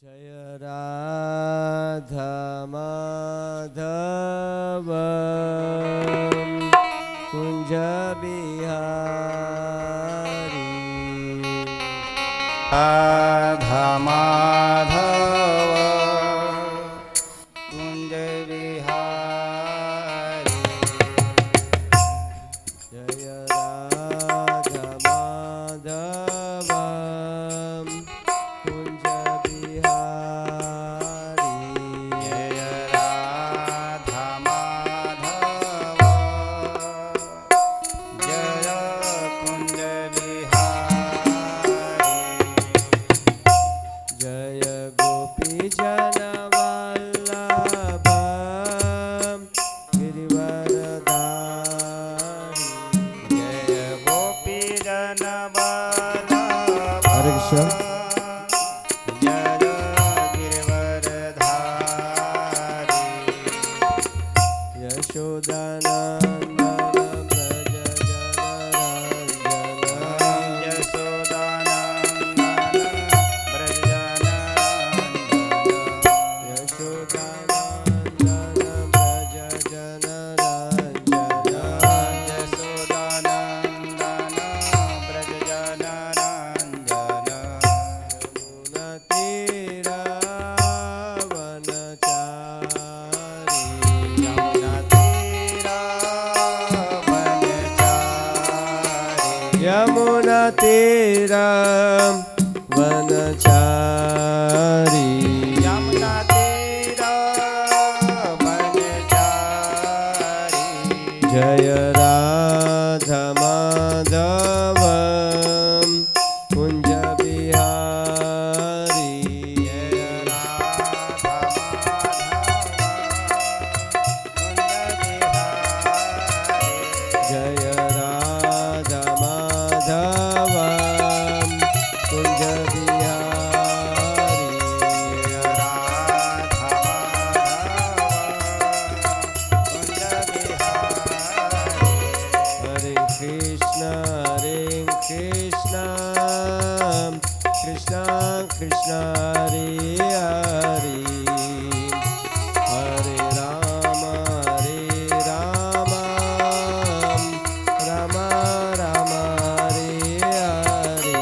जय राधा माधव कुंज बिहारी राधा माधव कुंज बिहारी जय राधा माधव कुंज बिहारी जय राधा माधव जय कुंज बिहारी जय गोपी जन वल्लभ गिरिवरधारी जय गोपी जन वल्लभ हरे कृष्ण जय गिरिवरधारी यशोदानंदन ब्रज जनरंजन यशोदानंदन ब्रजनंदन यशोदानंदन ब्रज जनरंजन यशोदानंदन ब्रजनंदन यमुना तीरा वनचारी यमुना तीरा वनचारी जय राधा माधव कुंज बिहारी जय राधा माधव कुंज बिहारी जय राधा माधव कुंज बिहारी हरे कृष्ण कृष्ण कृष्ण हरे हरे हरे राम राम राम हरे हरे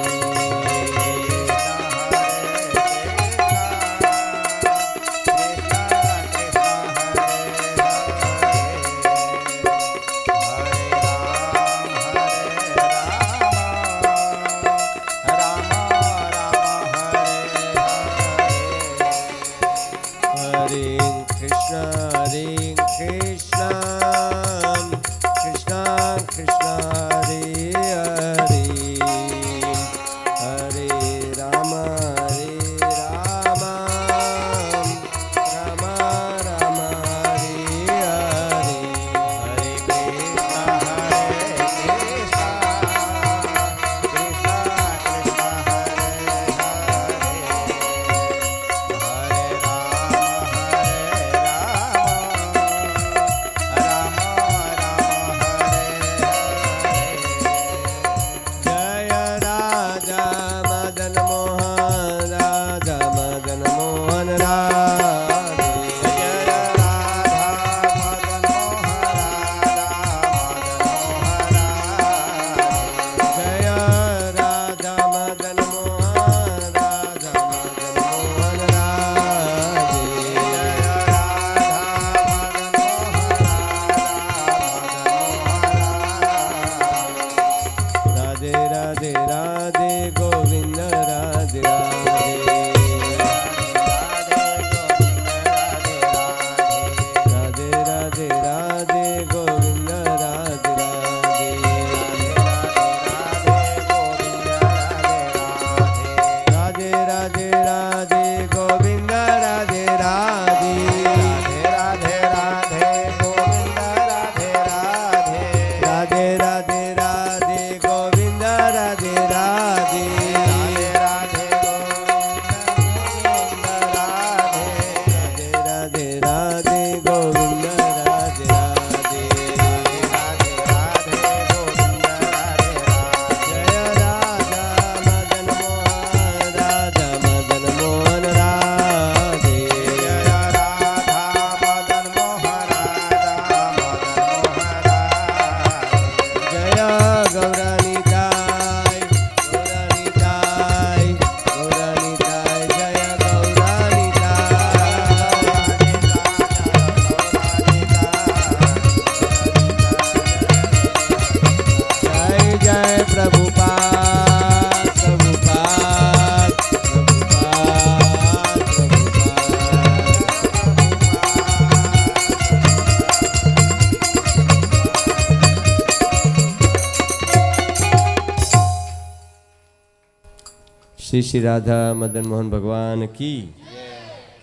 श्री श्री राधा मदन मोहन भगवान की,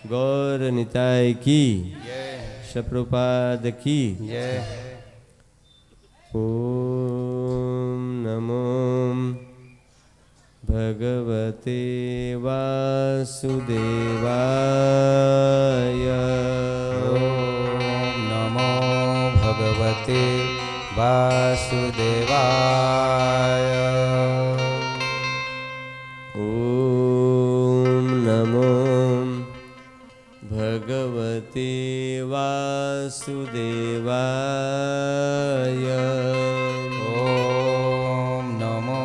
गौर निताय की, शप्रपाद की। ओम नमो भगवते वासुदेवाय। ओम नमो भगवते वासुदेवाय। ओम नमो भगवते वासुदेवाय। ओम नमो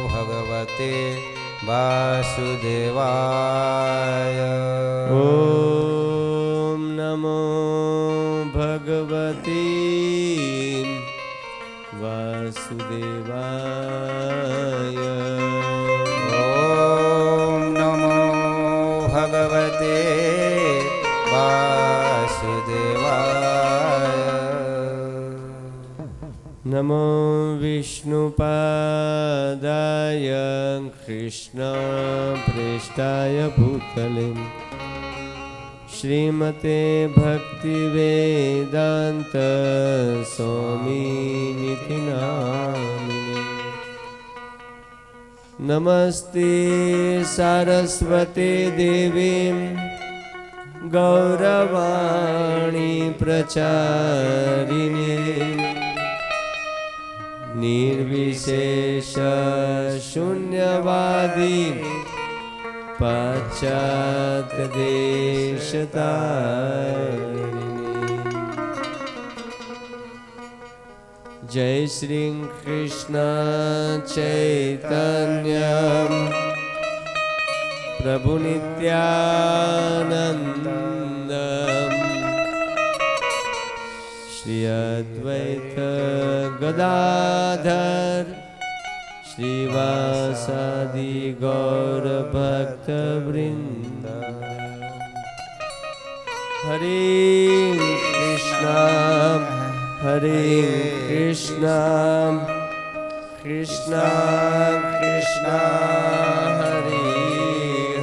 भगवते वासुदेवाय। ओम नमो भगवते वासुदेवाय। ओम नमो भगवते वासुदेवाय। नमो विष्णुपादाय कृष्णप्रेष्ठाय भूतले श्रीमते भक्तिवेदान्त स्वामिनिति नामिने। नमस्ते सारस्वते देवीं गौरवाणी प्रचारिणे निर्विशेष शून्यवादी पाश्चात्य देशतारिणी। जय श्री कृष्ण चैतन्य प्रभु नित्यानंद श्री अद्वैत गदाधर श्रीवासादि गौर भक्त वृंद। हरे कृष्णा कृष्णा कृष्णा हरे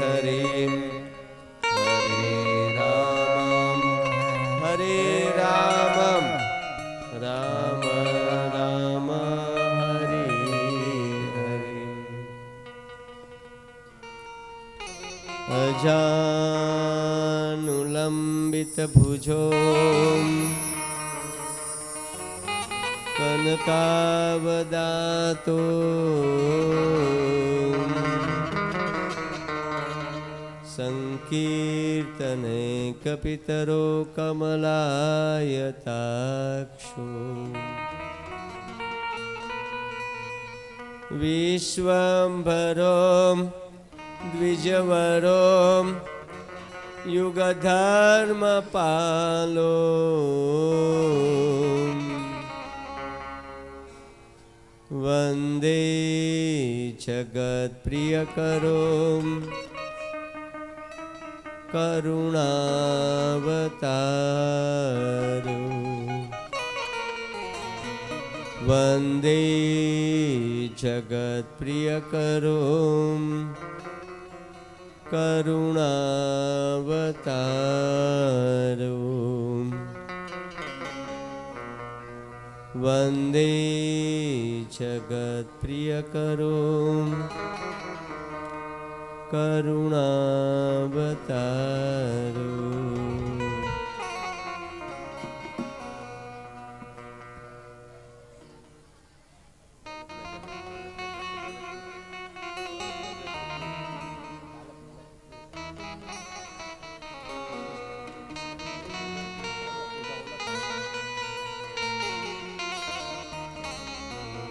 हरे, हरे राम राम राम हरे हरे। अजानुलंबित भुजो कनकावदातो संकीर्तने कपितरो कमलायताक्षो विश्वम्भरो द्विजवरो युगधर्मपालो वन्दे जगत्प्रियकरो करुणावतारो वन्दे जगत्प्रियकरो करुणावतारो वन्दे जगत्प्रियकरो करुणावतारो।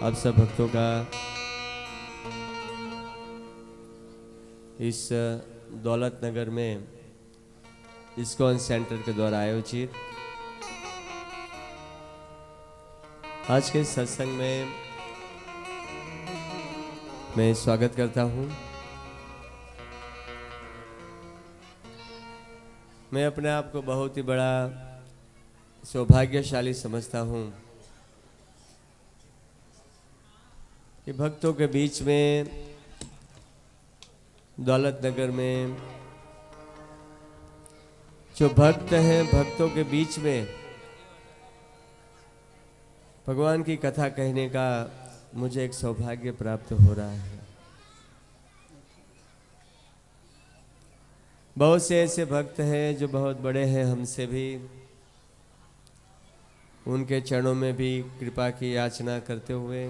आप सब भक्तों का इस दौलत नगर में इस्कॉन सेंटर के द्वारा आयोजित आज के सत्संग में मैं स्वागत करता हूं। मैं अपने आप को बहुत ही बड़ा सौभाग्यशाली समझता हूं कि भक्तों के बीच में दौलत नगर में जो भक्त हैं, भक्तों के बीच में भगवान की कथा कहने का मुझे एक सौभाग्य प्राप्त हो रहा है। बहुत से ऐसे भक्त हैं जो बहुत बड़े हैं हमसे भी, उनके चरणों में भी कृपा की याचना करते हुए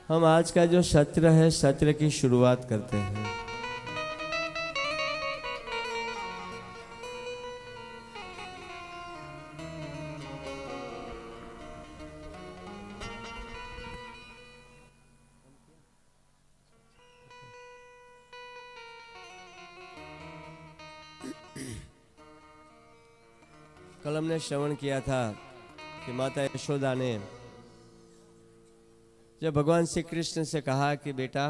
हम आज का जो सत्र है, सत्र की शुरुआत करते हैं। कल हमने श्रवण किया था कि माता यशोदा ने जब भगवान श्री कृष्ण से कहा कि बेटा,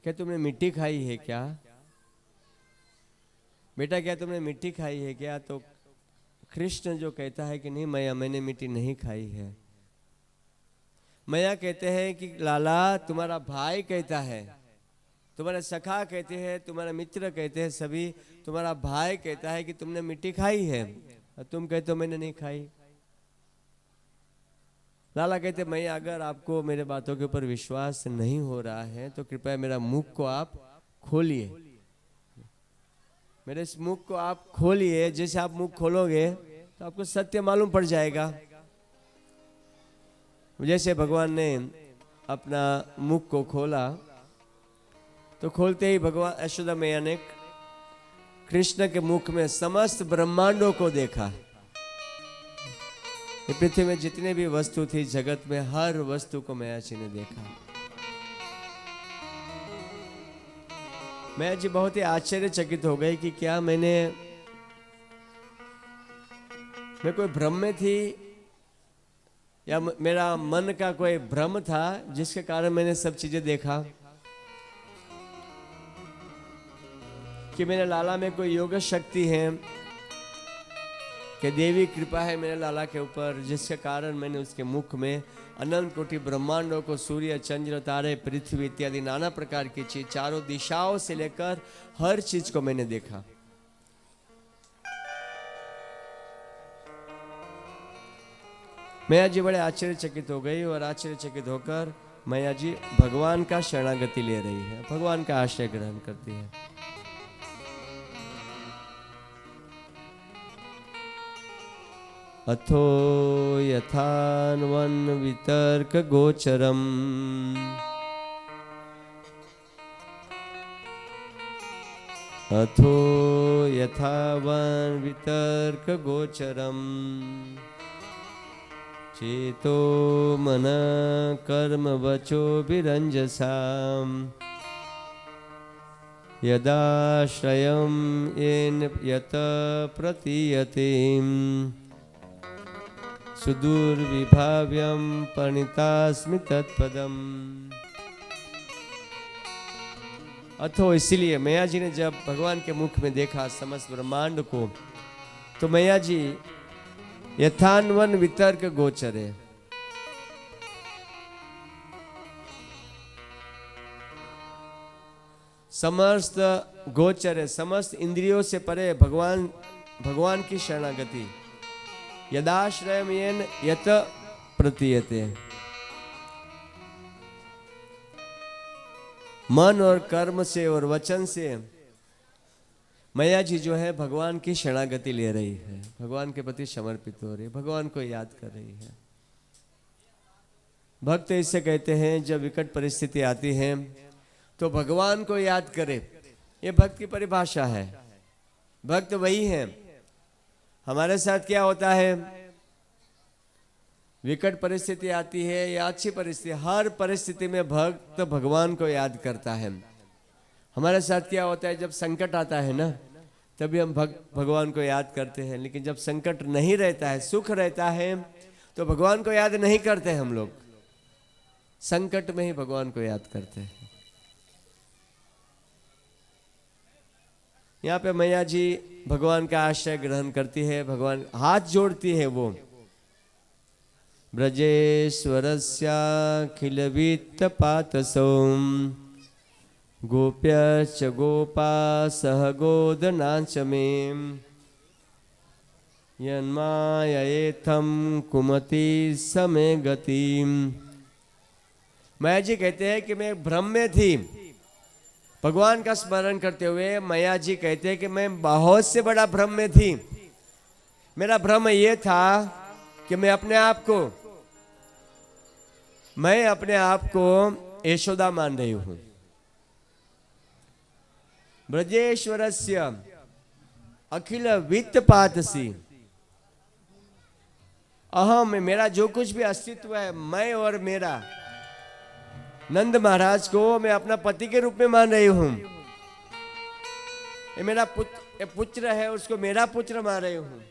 क्या तुमने मिट्टी खाई है क्या? बेटा, क्या तुमने मिट्टी खाई है क्या? तो कृष्ण जो कहता है कि नहीं मैया, मैंने मिट्टी नहीं खाई है। मैया कहते हैं कि लाला, तुम्हारा भाई कहता है, तुम्हारा सखा कहते हैं, तुम्हारा मित्र कहते हैं, सभी तुम्हारा भाई कहता है कि तुमने मिट्टी खाई है और तुम कहते हो मैंने नहीं खाई। लाला कहते मैया, अगर आपको मेरे बातों के ऊपर विश्वास नहीं हो रहा है तो कृपया मेरा मुख को आप खोलिए, मेरे इस मुख को आप खोलिए। जैसे आप मुख खोलोगे तो आपको सत्य मालूम पड़ जाएगा। जैसे भगवान ने अपना मुख को खोला तो खोलते ही भगवान यशोदा मैया ने कृष्ण के मुख में समस्त ब्रह्मांडों को देखा। पृथ्वी में जितने भी वस्तु थी, जगत में हर वस्तु को मैया जी ने देखा। मैया जी बहुत ही आश्चर्यचकित हो गई कि क्या मैं कोई भ्रम में थी या मेरा मन का कोई भ्रम था जिसके कारण मैंने सब चीजें देखा, कि मेरे लाला में कोई योग शक्ति है, कि देवी कृपा है मेरे लाला के ऊपर, जिसके कारण मैंने उसके मुख में अनंत कोटि ब्रह्मांडों को, सूर्य चंद्र तारे पृथ्वी इत्यादि नाना प्रकार की चीज, चारों दिशाओं से लेकर हर चीज को मैंने देखा। मैया जी बड़े आश्चर्यचकित हो गई और आश्चर्यचकित होकर मैया जी भगवान का शरणागति ले रही है, भगवान का आश्रय ग्रहण करती है। अथो यथान्वन वितर्क गोचरम, अथो यथावन वितर्क गोचरम, चेतो मन कर्म वचो विरंजसाम, यदाश्रयं येन यत प्रतीयते, सुदूरविभाव्यं परिणतास्मि तत्पदम। अथो इसीलिए मैया जी ने जब भगवान के मुख में देखा समस्त ब्रह्मांड को, तो मैया जी यथान्वन वितर्क गोचरे, समस्त गोचर है, समस्त इंद्रियों से परे भगवान की शरणागति, यदाश्रयम येन यत प्रतीयते, मन और कर्म से और वचन से मैया जी जो है भगवान की शरणागति ले रही है, भगवान के प्रति समर्पित हो रही है, भगवान को याद कर रही है। भक्त इससे कहते हैं जब विकट परिस्थिति आती है तो भगवान को याद करे, ये भक्त की परिभाषा है। भक्त वही है। हमारे साथ क्या होता है, विकट परिस्थिति आती है या अच्छी परिस्थिति, हर परिस्थिति में भक्त भगवान को याद करता है। हमारे साथ क्या होता है, जब संकट आता है ना तभी हम भगवान को याद करते हैं, लेकिन जब संकट नहीं रहता है, सुख रहता है, तो भगवान को याद नहीं करते हम लोग, संकट में ही भगवान को याद करते हैं। यहाँ पे मैया जी भगवान का आश्रय ग्रहण करती है, भगवान हाथ जोड़ती है वो, ब्रजेश्वरस्याखिलवित्तपातसौ गोप्यश्च गोपा सह गोदनाच मे यन्मायेथम कुमति समय गति। मैया जी कहते हैं कि मैं भ्रम में थी, भगवान का स्मरण करते हुए मैया जी कहते हैं कि मैं बहुत से बड़ा भ्रम में थी। मेरा भ्रम ये था कि मैं अपने आप को यशोदा मान रही हूं। ब्रजेश्वरस्य अखिल वित्तपातसी, अहम, मेरा जो कुछ भी अस्तित्व है, मैं और मेरा, नंद महाराज को मैं अपना पति के रूप में मान रही हूं। ये मेरा पुत्र है, उसको मेरा पुत्र मान रही हूं।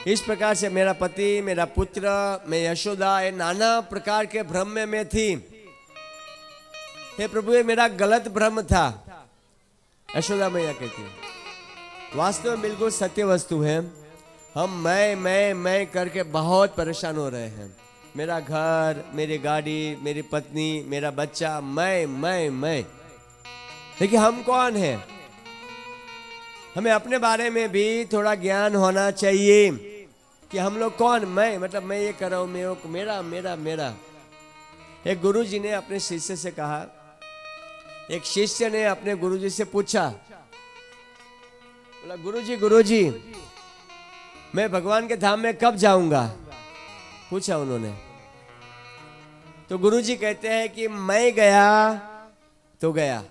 इस प्रकार से मेरा पति, मेरा पुत्र, मैं यशोदा, ये नाना प्रकार के भ्रम में मैं थी। हे प्रभु, ये मेरा गलत भ्रम था। यशोदा मैया कहती है, वास्तव में बिल्कुल सत्य वस्तु है। हम मैं करके बहुत परेशान हो रहे हैं। मेरा घर, मेरी गाड़ी, मेरी पत्नी, मेरा बच्चा, मैं। देखिए हम कौन हैं? हमें अपने बारे में भी थोड़ा ज्ञान होना चाहिए कि हम लोग कौन, मैं, मतलब मैं ये कर रहा हूं, मेरा। एक गुरुजी ने अपने शिष्य से कहा, एक शिष्य ने अपने गुरुजी से पूछा, बोला गुरुजी मैं भगवान के धाम में कब जाऊंगा? पूछा उन्होंने। तो गुरुजी कहते हैं कि मैं गया तो गया,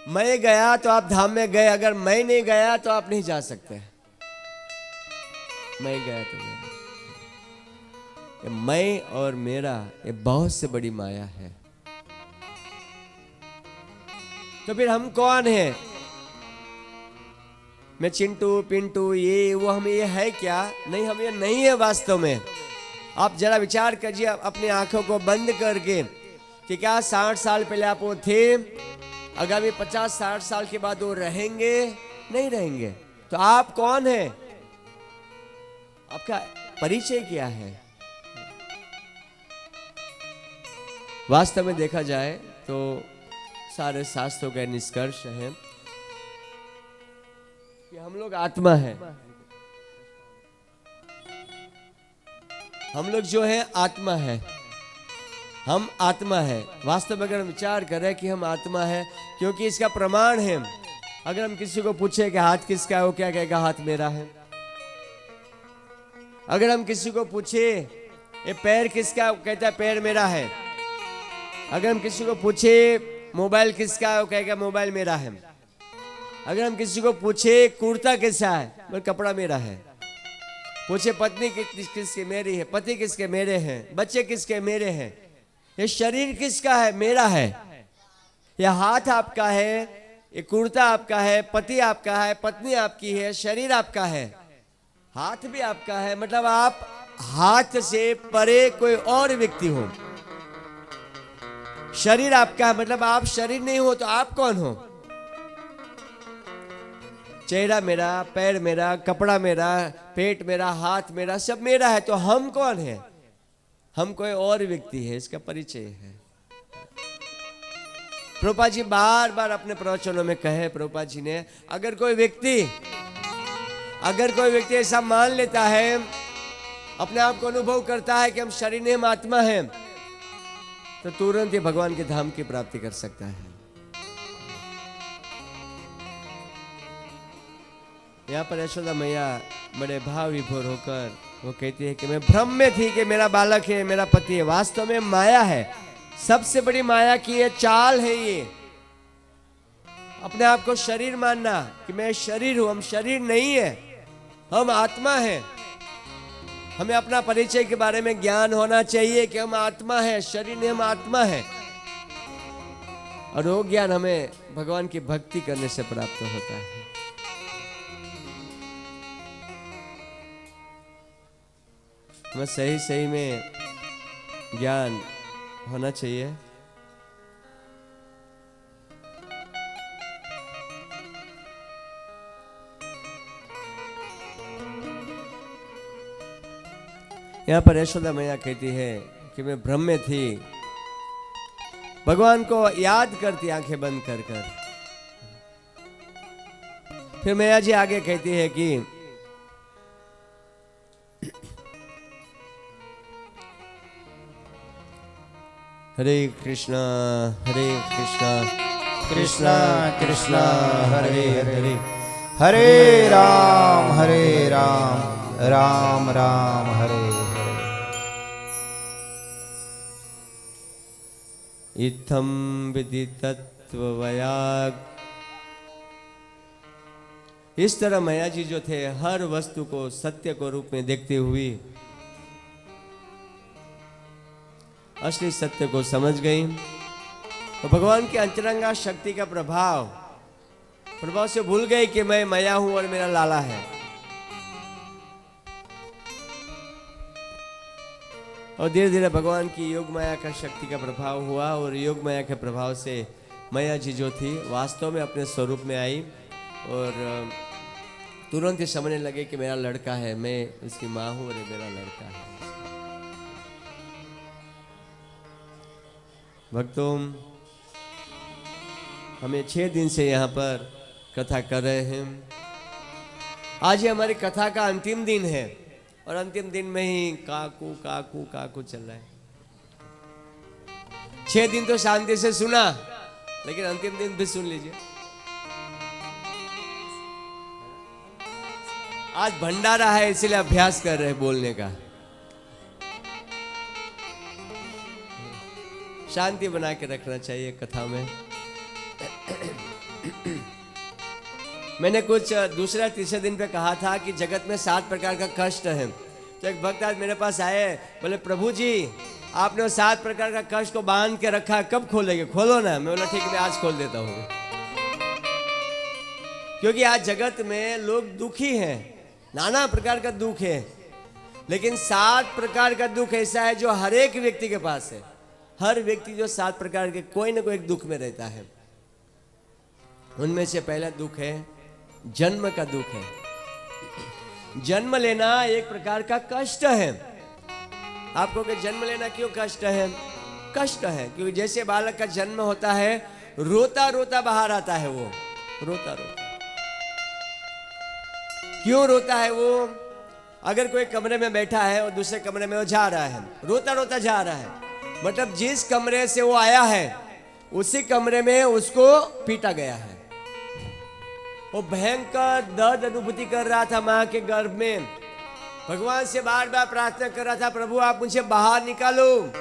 मैं गया तो आप धाम में गए, अगर मैं नहीं गया तो आप नहीं जा सकते। मैं गया तो गया। ये मैं और मेरा, ये बहुत से बड़ी माया है। तो फिर हम कौन हैं? मैं चिंटू पिंटू ये वो, हम ये है क्या? नहीं, हम ये नहीं है वास्तव में। आप जरा विचार कीजिए अपनी आंखों को बंद करके कि क्या 60 साल पहले आप वो थे, आगामी 50-60 साल के बाद वो रहेंगे? नहीं रहेंगे। तो आप कौन हैं? आपका परिचय क्या है? वास्तव में देखा जाए तो सारे शास्त्रों का निष्कर्ष है कि हम लोग आत्मा है। हम लोग जो है आत्मा है, हम आत्मा है। वास्तव में अगर हम विचार करें कि हम आत्मा है, क्योंकि इसका प्रमाण है। अगर हम किसी को पूछे कि हाथ किसका है, वो क्या कहेगा? हाथ मेरा है। अगर हम किसी को पूछे ये पैर किसका, वो कहता है पैर मेरा है। अगर हम किसी को पूछे मोबाइल किसका है, वो कहेगा मोबाइल मेरा है। अगर हम किसी को पूछे कुर्ता किसका है, वो कपड़ा मेरा है। पूछे पत्नी किसकी, मेरी है। पति किसके, मेरे हैं। बच्चे किसके, मेरे हैं। ये शरीर किसका है? मेरा है। ये हाथ आपका है, ये कुर्ता आपका है, पति आपका है, पत्नी आपकी है, शरीर आपका है, हाथ भी आपका है। मतलब आप हाथ से परे कोई और व्यक्ति हो। शरीर आपका है, मतलब आप शरीर नहीं हो तो आप कौन हो? चेहरा मेरा, पैर मेरा, कपड़ा मेरा, पेट मेरा, हाथ मेरा, सब मेरा है। तो हम कौन है? हम कोई और व्यक्ति है, इसका परिचय है। प्रभुपाद जी बार बार अपने प्रवचनों में कहे, प्रभुपाद जी ने, अगर कोई व्यक्ति ऐसा मान लेता है, अपने आप को अनुभव करता है कि हम शरीर नहीं, हम आत्मा हैं, तो तुरंत ही भगवान के धाम की प्राप्ति कर सकता है। यहाँ पर यशोदा मैया बड़े भाव विभोर होकर वो कहती है कि मैं भ्रम में थी कि मेरा बालक है, मेरा पति है। वास्तव में माया है, सबसे बड़ी माया की ये चाल है। ये अपने आप को शरीर मानना कि मैं शरीर हूं। हम शरीर नहीं है, हम आत्मा है। हमें अपना परिचय के बारे में ज्ञान होना चाहिए कि हम आत्मा है, शरीर नहीं, हम आत्मा है। और वो ज्ञान हमें भगवान की भक्ति करने से प्राप्त होता है। हमें सही में ज्ञान होना चाहिए। यहाँ पर यशोदा मैया कहती है कि मैं भ्रम में थी, भगवान को याद करती आंखें बंद कर कर। फिर मैया जी आगे कहती है कि हरे कृष्णा कृष्णा कृष्णा हरे हरे हरे राम राम राम हरे हरे। इत्थं विधि तत्ववयाग। इस तरह मैया जी जो थे हर वस्तु को सत्य को रूप में देखते हुए असली सत्य को समझ गई। तो भगवान की अंतरंगा शक्ति का प्रभाव से भूल गई कि मैं मैया हूं और मेरा लाला है। और धीरे धीरे भगवान की योग माया का शक्ति का प्रभाव हुआ और योग माया के प्रभाव से मैया जी जो थी वास्तव में अपने स्वरूप में आई और तुरंत ही समझने लगे कि मेरा लड़का है, मैं उसकी माँ हूं और ये मेरा लड़का है। भक्तों, हमें 6 दिन से यहाँ पर कथा कर रहे हैं। आज ये हमारी कथा का अंतिम दिन है और अंतिम दिन में ही काकू काकू काकू चल रहा है। 6 दिन तो शांति से सुना, लेकिन अंतिम दिन भी सुन लीजिए। आज भंडारा है इसलिए अभ्यास कर रहे हैं बोलने का। शांति बना के रखना चाहिए कथा में। मैंने कुछ दूसरा तीसरे दिन पे कहा था कि जगत में 7 प्रकार का कष्ट है। तो एक भक्त आज मेरे पास आए, बोले प्रभु जी आपने वो 7 प्रकार का कष्ट को बांध के रखा, कब खोलेंगे? खोलो ना। मैं बोला ठीक है, मैं आज खोल देता हूँ। क्योंकि आज जगत में लोग दुखी हैं, नाना प्रकार का दुख है, लेकिन 7 प्रकार का दुख ऐसा है जो हर एक व्यक्ति के पास है। हर व्यक्ति जो 7 प्रकार के कोई ना कोई एक दुख में रहता है। उनमें से पहला दुख है जन्म का दुख है। जन्म लेना एक प्रकार का कष्ट है। आपको कि जन्म लेना क्यों कष्ट है? कष्ट है क्योंकि जैसे बालक का जन्म होता है, रोता रोता बाहर आता है, वो रोता रोता। क्यों रोता है वो? अगर कोई कमरे में बैठा है और दूसरे कमरे में वो जा रहा है, रोता रोता जा रहा है, मतलब जिस कमरे से वो आया है उसी कमरे में उसको पीटा गया है। वो भयंकर दर्द अनुभूति कर रहा था मां के गर्भ में। भगवान से बार बार प्रार्थना कर रहा था, प्रभु आप मुझे बाहर निकालो।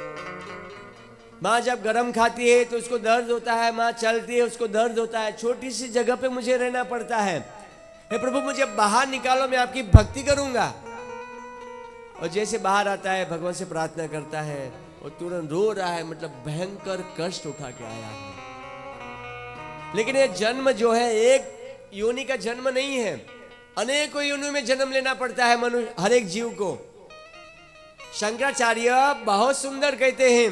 मां जब गरम खाती है तो उसको दर्द होता है, मां चलती है उसको दर्द होता है। छोटी सी जगह पे मुझे रहना पड़ता है। हे प्रभु मुझे बाहर निकालो, मैं आपकी भक्ति करूंगा। और जैसे बाहर आता है भगवान से प्रार्थना करता है और तुरंत रो रहा है, मतलब भयंकर कष्ट उठा के आया है। लेकिन ये जन्म जो है एक योनि का जन्म नहीं है, अनेकों योनि में जन्म लेना पड़ता है मनुष्य, हर एक जीव को। शंकराचार्य बहुत सुंदर कहते हैं,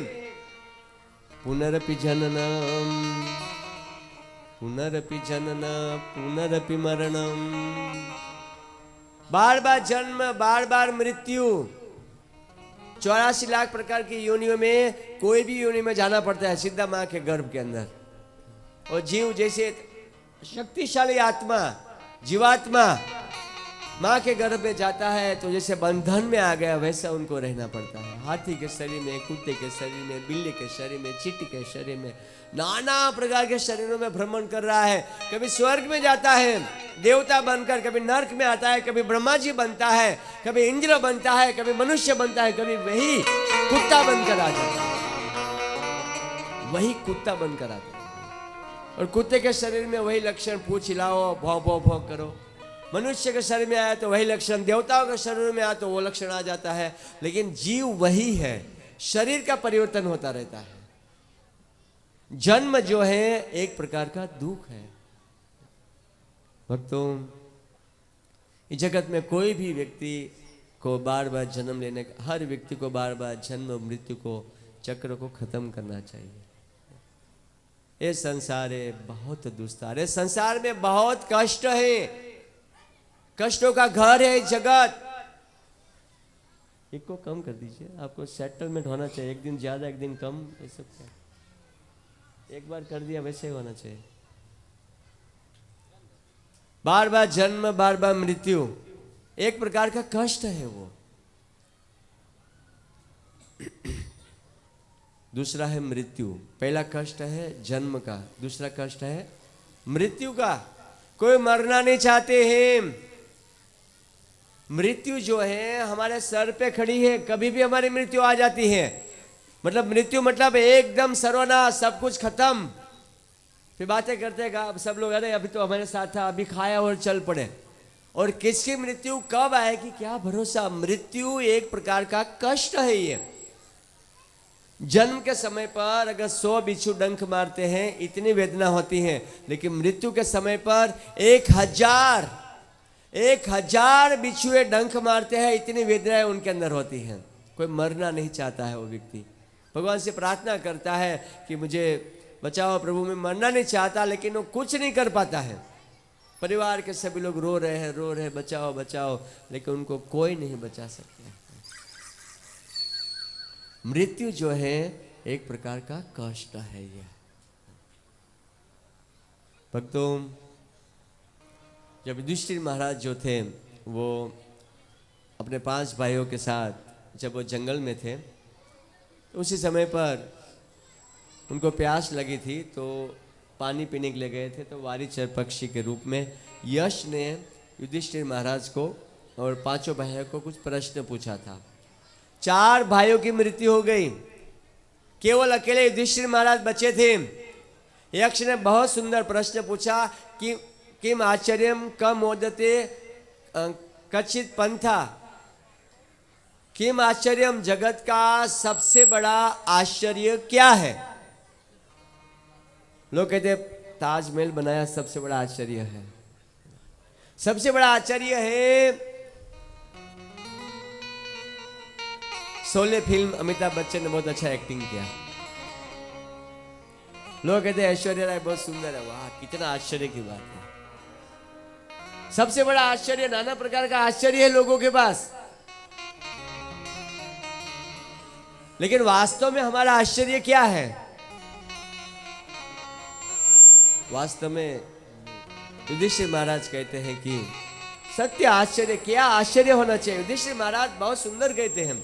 पुनरपि जननम पुनरपि जनन पुनरपि मरणम। बार बार जन्म, बार बार मृत्यु। 84 लाख प्रकार की योनियों में कोई भी योनि में जाना पड़ता है, सीधा मां के गर्भ के अंदर। और जीव जैसे शक्तिशाली आत्मा, जीवात्मा मां के गर्भ में जाता है तो जैसे बंधन में आ गया वैसा उनको रहना पड़ता है। हाथी के शरीर में, कुत्ते के शरीर में, बिल्ली के शरीर में, चींटी के शरीर में, नाना प्रकार के शरीरों में भ्रमण कर रहा है। कभी स्वर्ग में जाता है देवता बनकर, कभी नर्क में आता है, कभी ब्रह्मा जी बनता है, कभी इंद्र बनता है, कभी मनुष्य बनता है, कभी वही कुत्ता बनकर आ जाता है, वही कुत्ता बनकर आता है। और कुत्ते के शरीर में वही लक्षण, पूंछ हिलाओ, भौं भौं भौं करो। मनुष्य के शरीर में आया तो वही लक्षण, देवताओं के शरीर में आया तो वो लक्षण आ जाता है। लेकिन जीव वही है, शरीर का परिवर्तन होता रहता है। जन्म जो है एक प्रकार का दुख है। भक्तों, इस जगत में कोई भी व्यक्ति को बार बार जन्म लेने का, हर व्यक्ति को बार बार जन्म मृत्यु को चक्र को खत्म करना चाहिए। ये संसार है बहुत दुस्तार है, संसार में बहुत कष्ट है, कष्टों का घर है जगत। एक को कम कर दीजिए, आपको सेटलमेंट होना चाहिए, एक दिन ज़्यादा एक दिन कम, ये सब क्या, एक बार कर दिया वैसे ही होना चाहिए। बार बार जन्म बार बार मृत्यु एक प्रकार का कष्ट है वो। दूसरा है मृत्यु, पहला कष्ट है जन्म का, दूसरा कष्ट है मृत्यु का। कोई मरना नहीं चाहते हैं। मृत्यु जो है हमारे सर पे खड़ी है, कभी भी हमारी मृत्यु आ जाती है। मतलब मृत्यु मतलब एकदम सर्वनाश, सब कुछ खत्म। फिर बातें करते हैं सब लोग, अरे अभी तो हमारे साथ था, अभी खाया और चल पड़े। और किसकी मृत्यु कब आएगी क्या भरोसा। मृत्यु एक प्रकार का कष्ट है। ये जन्म के समय पर अगर 100 बिच्छू डंक मारते हैं इतनी वेदना होती है, लेकिन मृत्यु के समय पर 1000 बिच्छुए डंक मारते हैं, इतनी वेदनाएं उनके अंदर होती हैं। कोई मरना नहीं चाहता है वो व्यक्ति, भगवान से प्रार्थना करता है कि मुझे बचाओ प्रभु, मैं मरना नहीं चाहता, लेकिन वो कुछ नहीं कर पाता है। परिवार के सभी लोग रो रहे हैं बचाओ बचाओ, लेकिन उनको कोई नहीं बचा सकता। मृत्यु जो है एक प्रकार का कष्ट है। यह भक्तों, जब युधिष्ठिर महाराज जो थे वो अपने 5 भाइयों के साथ जब वो जंगल में थे, तो उसी समय पर उनको प्यास लगी थी, तो पानी पीने के लिए गए थे। तो वारीचर पक्षी के रूप में यश ने युधिष्ठिर महाराज को और 5 भाइयों को कुछ प्रश्न पूछा था। 4 भाइयों की मृत्यु हो गई, केवल अकेले युधिष्ठिर महाराज बचे थे। यक्ष ने बहुत सुंदर प्रश्न पूछा कि किम आश्चर्यम कम मोदते कचित पंथा। किम आश्चर्यम, जगत का सबसे बड़ा आश्चर्य क्या है। लोग कहते ताजमहल बनाया सबसे बड़ा आश्चर्य है। सबसे बड़ा आश्चर्य है शोले फिल्म, अमिताभ बच्चन ने बहुत अच्छा एक्टिंग किया। लोग कहते हैं ऐश्वर्या राय बहुत सुंदर है। वाह, कितना आश्चर्य की बात है। सबसे बड़ा आश्चर्य, नाना प्रकार का आश्चर्य है लोगों के पास, लेकिन वास्तव में हमारा आश्चर्य क्या है। वास्तव में युधिष्ठिर महाराज कहते हैं कि सत्य आश्चर्य, क्या आश्चर्य होना चाहिए। युधिष्ठिर महाराज बहुत सुंदर कहते हैं,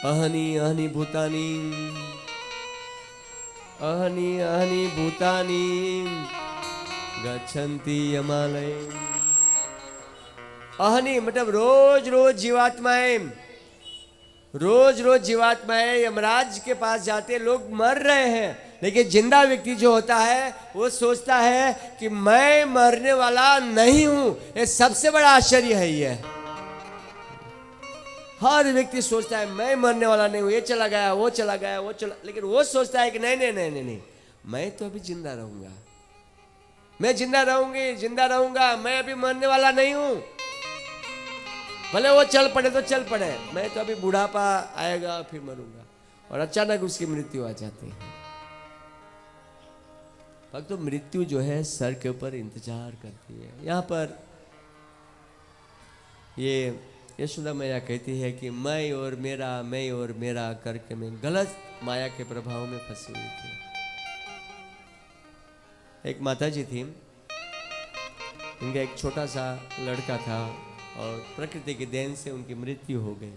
अहनि अहनि भूतानि, अहनि अहनि भूतानि गच्छन्ति यमालय। अहनि मतलब रोज रोज जीवात्माएं यमराज के पास जाते। लोग मर रहे हैं, लेकिन जिंदा व्यक्ति जो होता है वो सोचता है कि मैं मरने वाला नहीं हूं। ये सबसे बड़ा आश्चर्य है। ये हर व्यक्ति सोचता है मैं मरने वाला नहीं हूं, ये चला गया वो चला गया वो चला, लेकिन वो सोचता है कि नहीं नहीं नहीं नहीं, नहीं। मैं तो अभी जिंदा रहूंगा, मैं जिंदा रहूंगी, जिंदा रहूंगा, मैं अभी मरने वाला नहीं हूं। भले वो चल पड़े तो चल पड़े, मैं तो अभी बुढ़ापा आएगा फिर मरूंगा। और अचानक उसकी मृत्यु आ जाती है। तो मृत्यु जो है सर के ऊपर इंतजार करती है। यहाँ पर ये यशोदा मैया कहती है कि मैं और मेरा करके मैं गलत माया के प्रभाव में फंसी हुई थी। एक माता जी थी, उनका एक छोटा सा लड़का था और प्रकृति की देन से उनकी मृत्यु हो गई।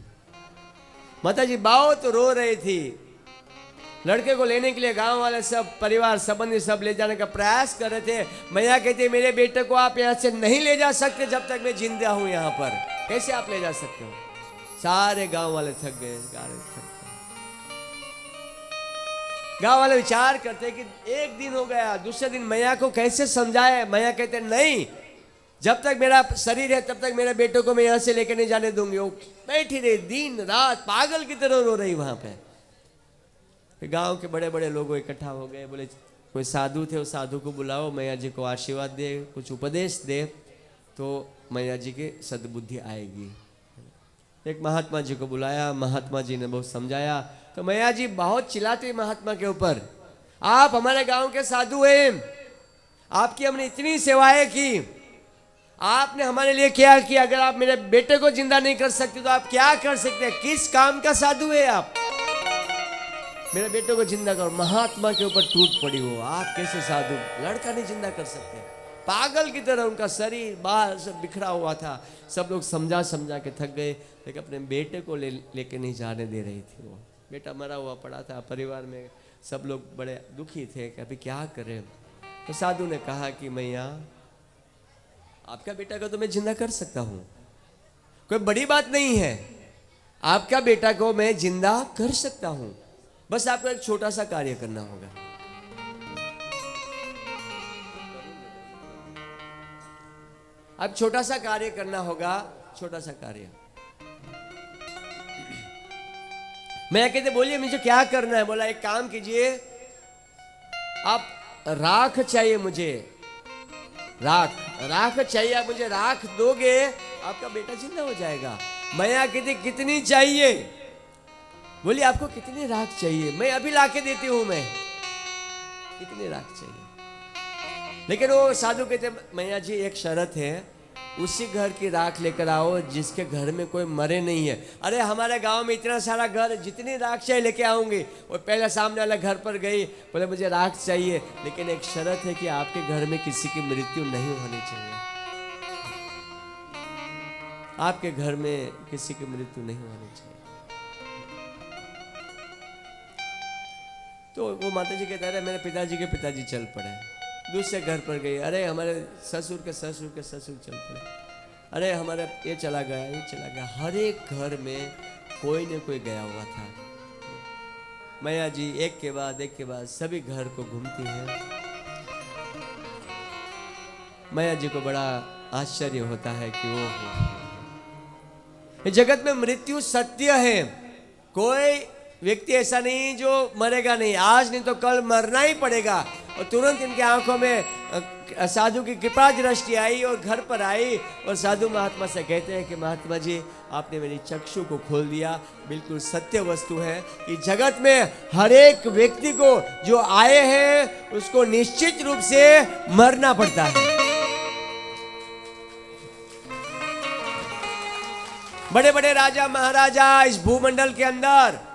माता जी बहुत रो रही थी। लड़के को लेने के लिए गांव वाले सब परिवार संबंधी सब ले जाने का प्रयास कर रहे थे। मैया कहती मेरे बेटे को आप यहाँ से नहीं ले जा सकते जब तक मैं जिंदा हूं यहाँ पर। कैसे आप ले जा सकते हो। सारे गांव वाले थक गए। गांव वाले विचार करते कि एक दिन हो गया, दूसरे दिन मैया को कैसे समझाए। मैया कहते नहीं, जब तक मेरा शरीर है तब तक मेरे बेटे को मैं यहाँ से लेकर नहीं जाने दूंगी। वो बैठी रही दिन रात पागल की तरह रो रही वहां पे। फिर गांव के बड़े बड़े लोग इकट्ठा हो गए, बोले कोई साधु थे, उस साधु को बुलाओ, मैया जी को आशीर्वाद दे, कुछ उपदेश दे तो मैया जी की सद्बुद्धि आएगी। एक महात्मा जी को बुलाया, महात्मा जी ने बहुत समझाया तो मैया जी बहुत चिल्लाती महात्मा के ऊपर, आप हमारे गांव के साधु हैं, आपकी हमने इतनी सेवाएं की, आपने हमारे लिए क्या किया? अगर आप मेरे बेटे को जिंदा नहीं कर सकते तो आप क्या कर सकते हैं? किस काम का साधु है आप? मेरे बेटे को जिंदा करो। महात्मा के ऊपर टूट पड़ी हो, आप कैसे साधु? लड़का नहीं जिंदा कर सकते। पागल की तरह उनका शरीर बाहर सब बिखरा हुआ था। सब लोग समझा समझा के थक गए, लेकिन अपने बेटे को लेके नहीं जाने दे रही थी। वो बेटा मरा हुआ पड़ा था। परिवार में सब लोग बड़े दुखी थे कि अभी क्या करें। तो साधु ने कहा कि मैया, आपका बेटा को तो मैं जिंदा कर सकता हूं, कोई बड़ी बात नहीं है। आपका बेटा को मैं जिंदा कर सकता हूं, बस आपको एक छोटा सा कार्य करना होगा। अब छोटा सा कार्य करना होगा। छोटा सा कार्य मैं कहते, बोलिए मुझे क्या करना है? बोला एक काम कीजिए, आप राख चाहिए मुझे, राख चाहिए, आप मुझे राख दोगे, आपका बेटा जिंदा हो जाएगा। मैया कहती कितनी चाहिए? बोली आपको कितनी राख चाहिए? मैं अभी लाके देती हूं। मैं कितनी राख चाहिए? लेकिन वो साधु कहते, मैया जी एक शर्त है, उसी घर की राख लेकर आओ जिसके घर में कोई मरे नहीं है। अरे हमारे गांव में इतना सारा घर, जितनी राख चाहिए लेके आऊंगी। वो पहले सामने वाला घर पर गई, बोले मुझे राख चाहिए, लेकिन एक शर्त है कि आपके घर में किसी की मृत्यु नहीं होनी चाहिए। आपके घर में किसी की मृत्यु नहीं होनी चाहिए। तो वो माता जी कहते, अरे मेरे पिताजी के पिताजी चल पड़े, दूसरे घर पर गई। अरे हमारे ससुर के ससुर चल पड़े। अरे हमारा ये चला गया, ये चला गया। हर एक घर में कोई न कोई गया हुआ था। मैया जी एक के बाद सभी घर को घूमती है। मैया जी को बड़ा आश्चर्य होता है कि वो जगत में मृत्यु सत्य है। कोई व्यक्ति ऐसा नहीं जो मरेगा नहीं, आज नहीं तो कल मरना ही पड़ेगा। और तुरंत इनके आंखों में साधु की कृपा दृष्टि आई और घर पर आई, और साधु महात्मा से कहते हैं कि महात्मा जी आपने मेरी चक्षु को खोल दिया। बिल्कुल सत्य वस्तु है कि जगत में हर एक व्यक्ति को जो आए हैं उसको निश्चित रूप से मरना पड़ता है। बड़े बड़े राजा महाराजा इस भूमंडल के अंदर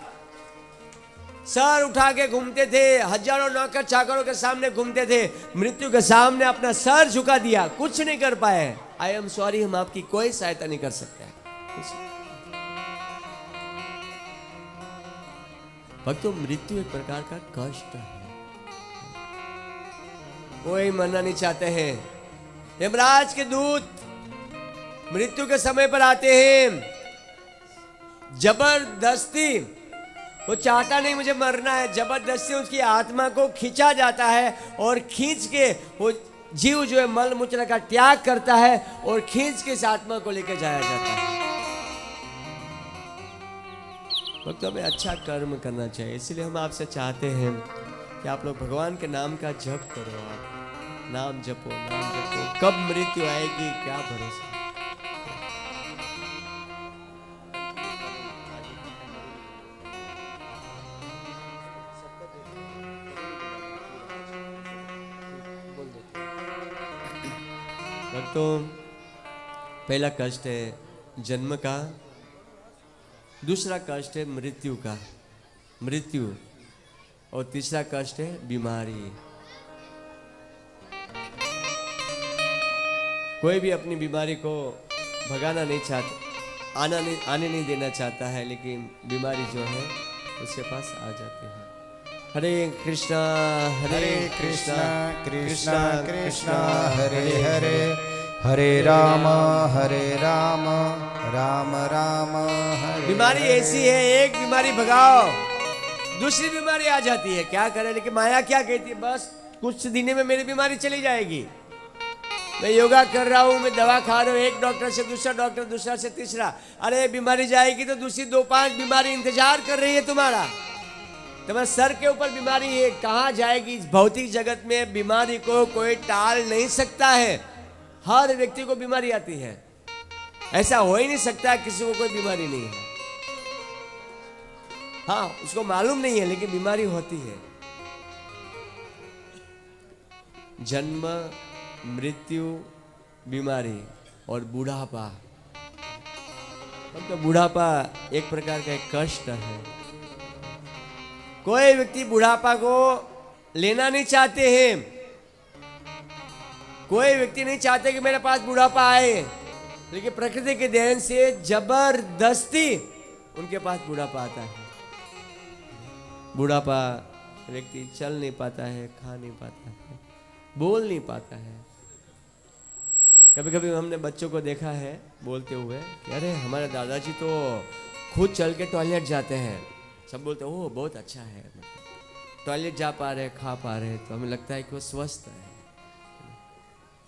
सर उठा के घूमते थे, हजारों नौकर चाकरों के सामने घूमते थे, मृत्यु के सामने अपना सर झुका दिया, कुछ नहीं कर पाए। आई एम सॉरी, हम आपकी कोई सहायता नहीं कर सकते। भक्तों, मृत्यु एक प्रकार का कष्ट है, कोई मरना नहीं चाहते हैं। यमराज के दूत मृत्यु के समय पर आते हैं, जबरदस्ती, वो चाहता नहीं मुझे मरना है, जबरदस्ती उसकी आत्मा को खींचा जाता है, और खींच के वो जीव जो है मल मूत्र का त्याग करता है और खींच के इस आत्मा को लेकर जाया जाता है। तो हमें अच्छा कर्म करना चाहिए, इसलिए हम आपसे चाहते हैं कि आप लोग भगवान के नाम का जप करो। आप नाम जपो, नाम जपो। कब मृत्यु आएगी क्या भरोसा। तो पहला कष्ट है जन्म का, दूसरा कष्ट है मृत्यु का, मृत्यु, और तीसरा कष्ट है बीमारी। कोई भी अपनी बीमारी को भगाना नहीं चाहता, आने नहीं देना चाहता है, लेकिन बीमारी जो है उसके पास आ जाती है। हरे कृष्णा कृष्णा कृष्णा हरे हरे, हरे राम राम राम हरे। बीमारी ऐसी है, एक बीमारी भगाओ दूसरी बीमारी आ जाती है। क्या करें, लेकिन माया क्या कहती है, बस कुछ दिन में मेरी बीमारी चली जाएगी। मैं योगा कर रहा हूं, मैं दवा खा रहा हूं, एक डॉक्टर से दूसरा डॉक्टर, दूसरा से तीसरा, अरे बीमारी जाएगी तो दूसरी 2-5 बीमारी इंतजार कर रही है तुम्हारा। तुम्हारे सर के ऊपर बीमारी है, कहां जाएगी। इस भौतिक जगत में बीमारी को कोई टाल नहीं सकता है, हर व्यक्ति को बीमारी आती है। ऐसा हो ही नहीं सकता किसी को कोई बीमारी नहीं है। हाँ, उसको मालूम नहीं है, लेकिन बीमारी होती है। जन्म, मृत्यु बीमारी और बुढ़ापा। तो बुढ़ापा एक प्रकार का एक कष्ट है। कोई व्यक्ति बुढ़ापा को लेना नहीं चाहते हैं। कोई व्यक्ति नहीं चाहते कि मेरे पास बुढ़ापा आए, लेकिन प्रकृति के देन से जबरदस्ती उनके पास बुढ़ापा आता है। बुढ़ापा व्यक्ति चल नहीं पाता है, खा नहीं पाता है, बोल नहीं पाता है। कभी कभी हमने बच्चों को देखा है बोलते हुए कि अरे हमारे दादाजी तो खुद चल के टॉयलेट जाते हैं। सब बोलते हैं ओह बहुत अच्छा है, टॉयलेट जा पा रहे, खा पा रहे, तो हमें लगता है कि वो स्वस्थ है,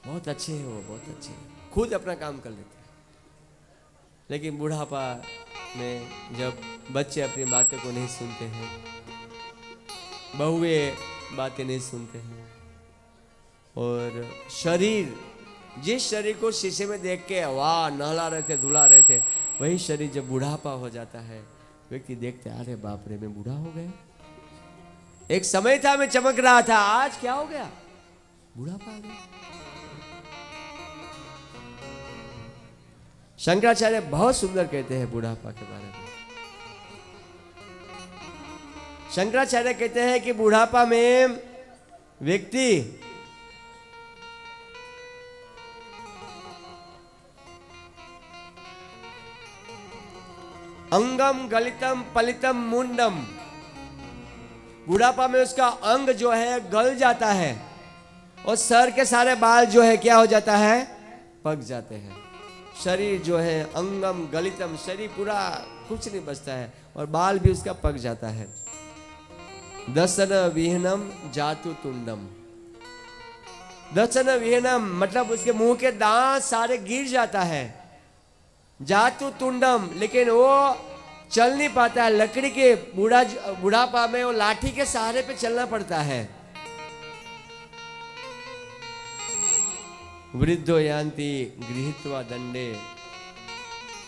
बहुत अच्छे हैं, वो बहुत अच्छे हैं, खुद अपना काम कर लेते हैं। लेकिन बुढ़ापा में जब बच्चे अपनी बातों को नहीं सुनते हैं, बहुए बातें नहीं सुनते हैं, और शरीर, जिस शरीर को शीशे में देख के वाह नहला रहे थे, धुला रहे थे, वही शरीर जब बुढ़ापा हो जाता है, व्यक्ति देखते हैं अरे बाप रे मैं बूढ़ा हो गया। एक समय था मैं चमक रहा था, आज क्या हो गया, बुढ़ापा आ गया। शंकराचार्य बहुत सुंदर कहते हैं बुढ़ापा के बारे में। शंकराचार्य कहते हैं कि बुढ़ापा में व्यक्ति अंगम गलितम पलितम मुंडम, बुढ़ापा में उसका अंग जो है गल जाता है और सर के सारे बाल जो है क्या हो जाता है, पक जाते हैं। शरीर जो है अंगम गलितम, शरीर पूरा कुछ नहीं बचता है और बाल भी उसका पक जाता है। दसन विहनम जातु तुंडम, दसन विहनम मतलब उसके मुंह के दांत सारे गिर जाता है। जातु तुंडम, लेकिन वो चल नहीं पाता है, लकड़ी के बुढ़ापा में वो लाठी के सहारे पे चलना पड़ता है। वृद्धो यान्ति गृहीत्वा दंडे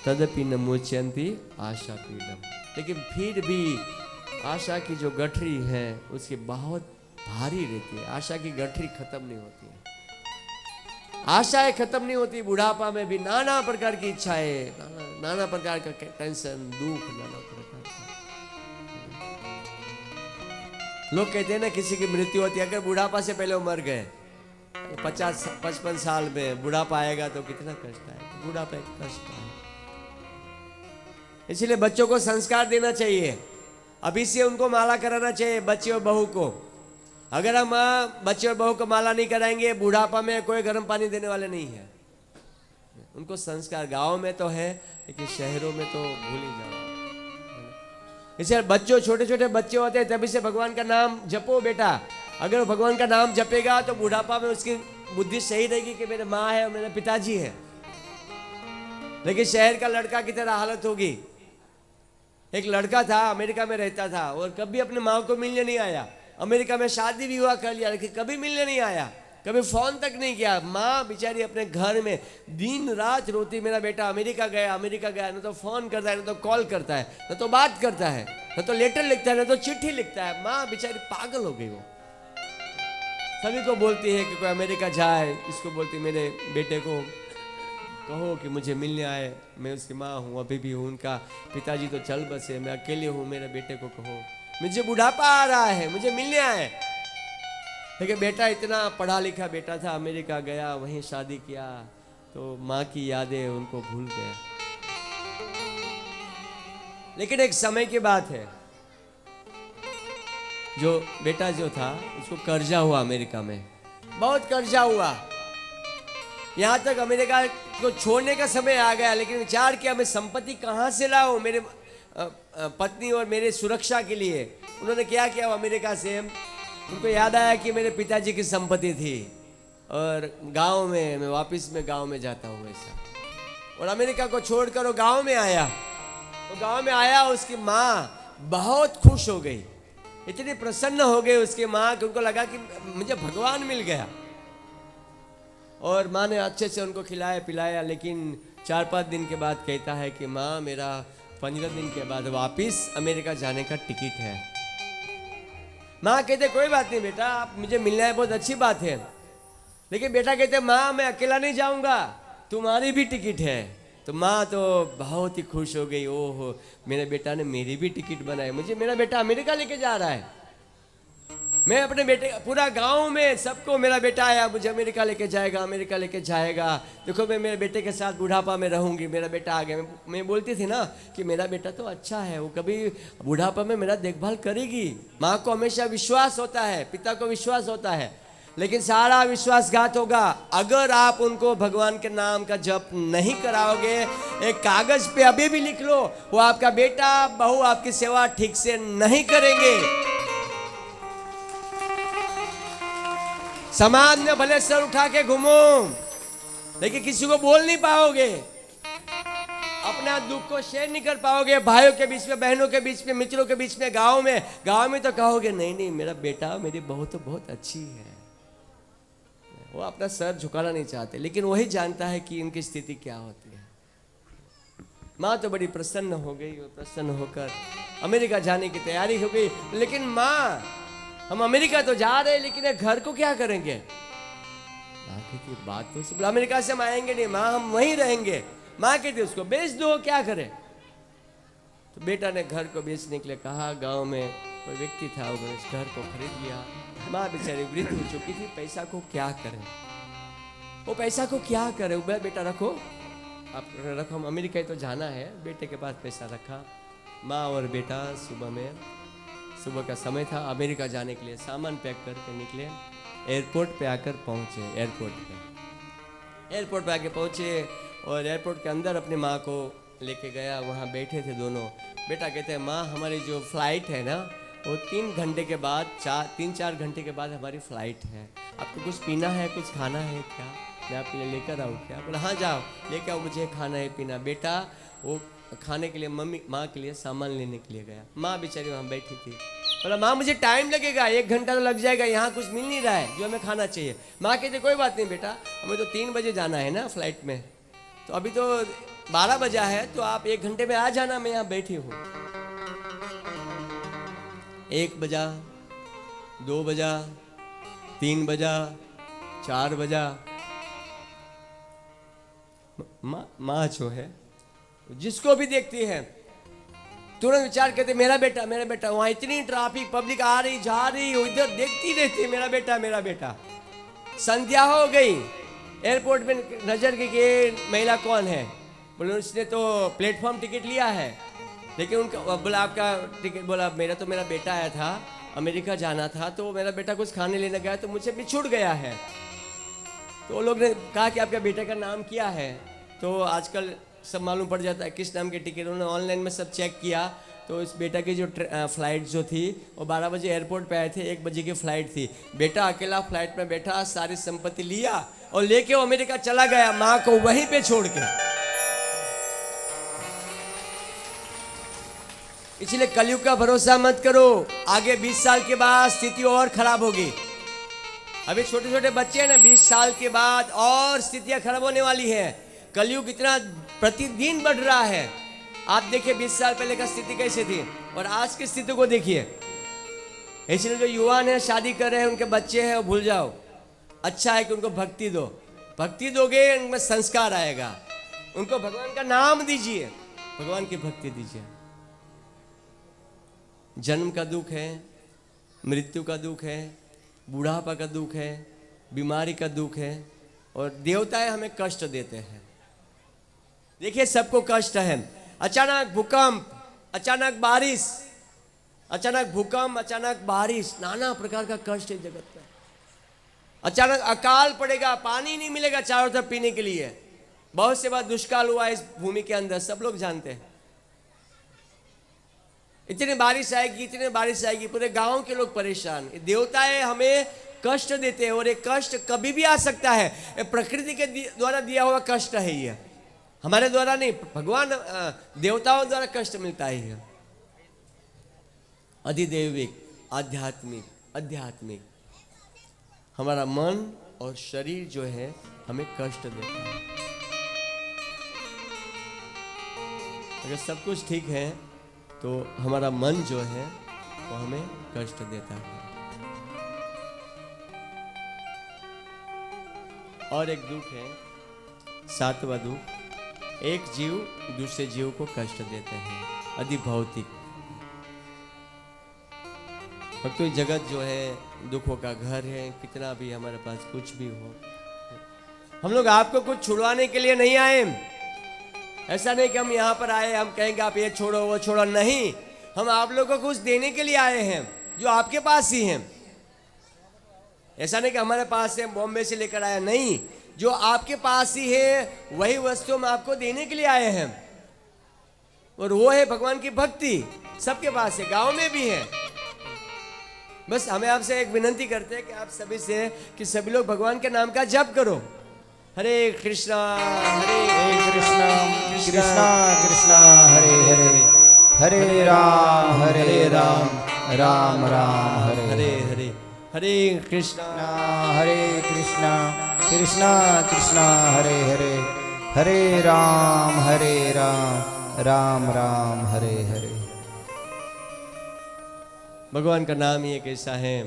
तदपि न मोचयन्ति आशा पीडम, लेकिन फिर भी आशा की जो गठरी है उसकी बहुत भारी रहती है। आशा की गठरी खत्म नहीं होती है, आशाएं खत्म नहीं होती। बुढ़ापा में भी नाना प्रकार की इच्छाएं, नाना प्रकार का टेंशन, दुख, नाना प्रकार का। लोग कहते हैं ना किसी की मृत्यु होती है अगर बुढ़ापा से पहले वो मर गए, 50-55 साल में बुढ़ापा आएगा तो कितना कष्ट आएगा। बुढ़ापा एक कष्ट है, इसलिए बच्चों को संस्कार देना चाहिए। अभी से उनको माला कराना चाहिए, बच्चे और बहू को। अगर हम बच्चे और बहू को माला नहीं कराएंगे, बुढ़ापा में कोई गर्म पानी देने वाले नहीं है। उनको संस्कार गांव में तो है, लेकिन शहरों में तो भूल ही जाओ। इसलिए बच्चों, छोटे छोटे बच्चे होते हैं तभी से भगवान का नाम जपो बेटा। अगर वो भगवान का नाम जपेगा तो बुढ़ापा में उसकी बुद्धि सही रहेगी कि मेरे माँ है और मेरे पिताजी है। लेकिन शहर का लड़का की तरह हालत होगी। एक लड़का था, अमेरिका में रहता था और कभी अपने माँ को मिलने नहीं आया। अमेरिका में शादी विवाह कर लिया लेकिन कभी मिलने नहीं आया, कभी फोन तक नहीं किया। माँ बेचारी अपने घर में दिन रात रोती, मेरा बेटा अमेरिका गया, अमेरिका गया। न तो फोन करता है, न तो कॉल करता है, न तो बात करता है, न तो लेटर लिखता है, न तो चिट्ठी लिखता है। माँ बेचारी पागल हो गई। वो सभी को बोलती है कि कोई अमेरिका जाए, इसको बोलती मेरे बेटे को कहो कि मुझे मिलने आए, मैं उसकी माँ हूँ, अभी भी हूँ, उनका पिताजी तो चल बसे, मैं अकेले हूँ, मेरे बेटे को कहो मुझे बुढ़ापा आ रहा है, मुझे मिलने आए। लेकिन बेटा इतना पढ़ा लिखा बेटा था, अमेरिका गया, वहीं शादी किया, तो माँ की यादें उनको भूल गया। लेकिन एक समय की बात है, जो बेटा जो था उसको कर्जा हुआ अमेरिका में, बहुत कर्जा हुआ। यहाँ तक अमेरिका को छोड़ने का समय आ गया, लेकिन विचार किया मैं संपत्ति कहाँ से लाऊं मेरे पत्नी और मेरे सुरक्षा के लिए। उन्होंने क्या किया, अमेरिका से उनको याद आया कि मेरे पिताजी की संपत्ति थी और गांव में मैं वापस में गांव में जाता हूँ ऐसा। और अमेरिका को छोड़कर वो गांव में आया। तो गांव में आया, उसकी माँ बहुत खुश हो गई, इतनी प्रसन्न हो गई उसकी माँ कि उनको लगा कि मुझे भगवान मिल गया। और माँ ने अच्छे से उनको खिलाया पिलाया, लेकिन 4-5 दिन के बाद कहता है कि माँ मेरा 15 दिन के बाद वापस अमेरिका जाने का टिकट है। माँ कहते कोई बात नहीं बेटा, आप मुझे मिलना है, बहुत अच्छी बात है। लेकिन बेटा कहते माँ मैं अकेला नहीं जाऊंगा, तुम्हारी भी टिकट है। तो माँ तो बहुत ही खुश हो गई, ओहो मेरे बेटा ने मेरी भी टिकट बनाई, मुझे मेरा बेटा अमेरिका लेके जा रहा है। मैं अपने बेटे, पूरा गांव में सबको मेरा बेटा आया, मुझे अमेरिका लेके जाएगा, अमेरिका लेके जाएगा, देखो मैं मेरे बेटे के साथ बुढ़ापा में रहूंगी, मेरा बेटा आ गया। मैं बोलती थी ना कि मेरा बेटा तो अच्छा है, वो कभी बुढ़ापा में मेरा देखभाल करेगी। माँ को हमेशा विश्वास होता है, पिता को विश्वास होता है, लेकिन सारा विश्वासघात होगा अगर आप उनको भगवान के नाम का जप नहीं कराओगे। एक कागज पे अभी भी लिख लो, वो आपका बेटा बहू आपकी सेवा ठीक से नहीं करेंगे। समाज में भले सर उठा के घूमो, लेकिन किसी को बोल नहीं पाओगे, अपना दुख को शेयर नहीं कर पाओगे। भाइयों के बीच में, बहनों के बीच में, मित्रों के बीच में, गांव में तो कहोगे नहीं नहीं मेरा बेटा मेरी बहू तो बहुत अच्छी है। वो अपना सर झुकाना नहीं चाहते, लेकिन वही जानता है कि इनकी स्थिति क्या होती है। माँ तो बड़ी प्रसन्न हो गई और प्रसन्न होकर अमेरिका जाने की तैयारी हो गई। लेकिन माँ हम अमेरिका तो जा रहे हैं, लेकिन घर को क्या करेंगे? माँ कहती बात तो सिर्फ अमेरिका से हम आएंगे नहीं माँ, हम वहीं रहेंगे। माँ कहती उसको बेच दो, क्या करें? तो बेटा ने घर को बेचने के लिए कहा। गांव में कोई व्यक्ति था, वो इस घर को खरीद लिया। माँ बेचारी वृद्ध हो चुकी थी, पैसा को क्या करें? वो पैसा को क्या करें? वो बेटा रखो, आप रखो, हम अमेरिका ही तो जाना है। बेटे के पास पैसा रखा। माँ और बेटा सुबह का समय था, अमेरिका जाने के लिए सामान पैक करके निकले। एयरपोर्ट पे आकर पहुँचे। एयरपोर्ट पे आके पहुँचे और एयरपोर्ट के अंदर अपनी माँ को लेके गया। वहाँ बैठे थे दोनों। बेटा कहते हैं माँ हमारी जो फ्लाइट है ना, वो 3 घंटे के बाद 3-4 घंटे के बाद हमारी फ्लाइट है। आपको कुछ पीना है, कुछ खाना है क्या? मैं आपके लिए लेकर आऊँ क्या? बोला हाँ जाओ लेके आओ, मुझे खाना है पीना। बेटा वो खाने के लिए माँ के लिए सामान लेने के लिए गया। माँ बेचारी वहाँ बैठी थी। बोला माँ मुझे टाइम लगेगा, 1 घंटा तो लग जाएगा, यहाँ कुछ मिल नहीं रहा है जो हमें खाना चाहिए। माँ कहते कोई बात नहीं बेटा, हमें तो 3 बजे जाना है ना फ्लाइट में, तो अभी तो 12 बजा है, तो आप 1 घंटे में आ जाना, मैं यहाँ बैठी हूँ। 1 बजा, 2 बजा, 3 बजा, 4 बजा। माँ जो है जिसको भी देखती है तुरंत विचार करते मेरा बेटा मेरा बेटा। वहां इतनी ट्रैफिक, पब्लिक आ रही जा रही, इधर देखती रहती है मेरा बेटा मेरा बेटा। संध्या हो गई, एयरपोर्ट में नजर की कि महिला कौन है। बोले उसने तो प्लेटफॉर्म टिकट लिया है, लेकिन उनका बोला आपका टिकट, बोला मेरा तो मेरा बेटा आया था, अमेरिका जाना था, तो मेरा बेटा कुछ खाने लेने गया तो मुझसे बिछुड़ गया है। तो वो लोग ने कहा कि आपके बेटे का नाम क्या है? तो आजकल सब मालूम पड़ जाता है किस नाम के टिकट। उन्होंने ऑनलाइन में सब चेक किया, तो इस बेटा की जो फ्लाइट जो थी वो 12 बजे एयरपोर्ट पे आए थे, 1 बजे की फ्लाइट थी। बेटा अकेला फ्लाइट में बैठा, सारी संपत्ति लिया और लेके वो अमेरिका चला गया, माँ को वहीं पे छोड़ के। इसलिए कलयुग का भरोसा मत करो, आगे 20 साल के बाद स्थिति और खराब होगी। अभी छोटे छोटे बच्चे हैं ना, 20 साल के बाद और स्थितियां खराब होने वाली है। कलयुग इतना प्रतिदिन बढ़ रहा है। आप देखिए 20 साल पहले का स्थिति कैसे थी और आज की स्थिति को देखिए। इसलिए जो युवान है, शादी कर रहे हैं, उनके बच्चे हैं, वो भूल जाओ। अच्छा है कि उनको भक्ति दो, भक्ति दोगे उनमें संस्कार आएगा। उनको भगवान का नाम दीजिए, भगवान की भक्ति दीजिए। जन्म का दुख है, मृत्यु का दुख है, बुढ़ापा का दुख है, बीमारी का दुख है, और देवताएं हमें कष्ट देते हैं। देखिए सबको कष्ट है। अचानक भूकंप, अचानक बारिश, अचानक भूकंप, अचानक बारिश, नाना प्रकार का कष्ट है जगत में। अचानक अकाल पड़ेगा, पानी नहीं मिलेगा चारों तरफ पीने के लिए। बहुत से बार दुष्काल हुआ इस भूमि के अंदर, सब लोग जानते हैं। इतनी बारिश आएगी, इतनी बारिश आएगी, पूरे गांव के लोग परेशान। देवताएं हमें कष्ट देते हैं, और ये कष्ट कभी भी आ सकता है। ये प्रकृति के द्वारा दिया हुआ कष्ट है, ये हमारे द्वारा नहीं, भगवान देवताओं द्वारा कष्ट मिलता है। अधिदैविक, आध्यात्मिक, आध्यात्मिक हमारा मन और शरीर जो है हमें कष्ट देता है। अगर सब कुछ ठीक है तो हमारा मन जो है वो हमें कष्ट देता है। और एक दुख है, सातवां दुख, एक जीव दूसरे जीव को कष्ट देते हैं, अति भौतिक। भक्तों, जगत जो है दुखों का घर है, कितना भी हमारे पास कुछ भी हो, हम लोग आपको कुछ छुड़वाने के लिए नहीं आए। ऐसा नहीं कि हम यहाँ पर आए हम कहेंगे आप ये छोड़ो वो छोड़ो, नहीं, हम आप लोगों को कुछ देने के लिए आए हैं जो आपके पास ही है। ऐसा नहीं कि हमारे पास है बॉम्बे से लेकर आया, नहीं, जो आपके पास ही है वही वस्तु हम आपको देने के लिए आए हैं। और वो है भगवान की भक्ति, सबके पास है, गांव में भी है। बस हमें आपसे एक विनंती करते हैं कि आप सभी से कि सभी लोग भगवान के नाम का जप करो। हरे कृष्णा हरे कृष्णा कृष्णा कृष्णा हरे हरे, हरे राम राम राम हरे हरे हरे, हरे कृष्णा हरे कृष्णा कृष्णा कृष्णा हरे हरे, हरे राम राम राम हरे हरे। भगवान का नाम ही एक ऐसा है,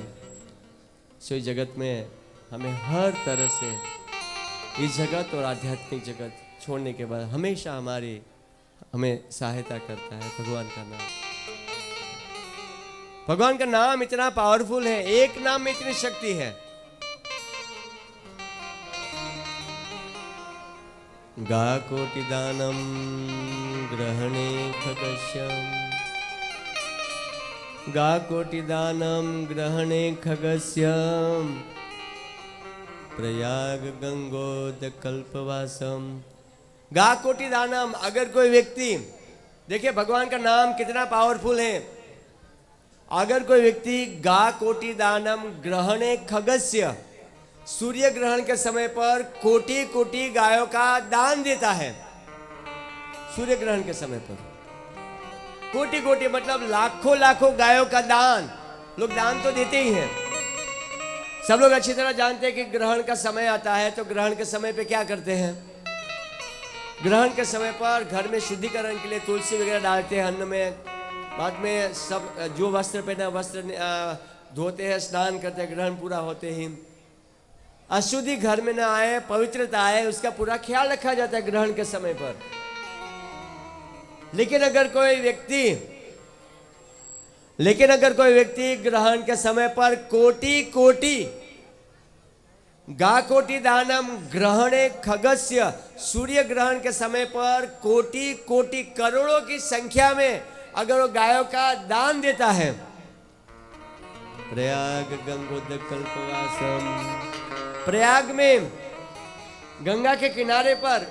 सो जगत में हमें हर तरह से इस जगत और आध्यात्मिक जगत छोड़ने के बाद हमेशा हमें सहायता करता है भगवान का नाम। भगवान का नाम इतना पावरफुल है, एक नाम में इतनी शक्ति है। गा कोटि दानम ग्रहणे खगस्यम, गा कोटि दानम ग्रहणे खगस्यम, प्रयाग गंगोद कल्पवासम। गा कोटि दानम, अगर कोई व्यक्ति, देखिए भगवान का नाम कितना पावरफुल है। अगर कोई व्यक्ति गा कोटि दानम ग्रहणे खगस्य, सूर्य ग्रहण के समय पर कोटि कोटि गायों का दान देता है। सूर्य ग्रहण के समय पर कोटि कोटि मतलब लाखों लाखों गायों का दान, लोग दान तो देते ही हैं। सब लोग अच्छी तरह जानते हैं कि ग्रहण का समय आता है, तो ग्रहण के समय पे क्या करते हैं? ग्रहण के समय पर घर में शुद्धिकरण के लिए तुलसी वगैरह डालते हैं अन्न में। बाद में सब जो वस्त्र पहना वस्त्र धोते हैं, स्नान करते हैं, ग्रहण पूरा होते ही अशुद्धि घर में ना आए, पवित्रता आए, उसका पूरा ख्याल रखा जाता है ग्रहण के समय पर। लेकिन अगर कोई व्यक्ति ग्रहण के समय पर कोटि कोटि गा कोटि दानम ग्रहणे खगस्य, सूर्य ग्रहण के समय पर कोटि कोटि करोड़ों की संख्या में अगर वो गायों का दान देता है, प्रयाग गंगोदक कल्पवासम, प्रयाग में गंगा के किनारे पर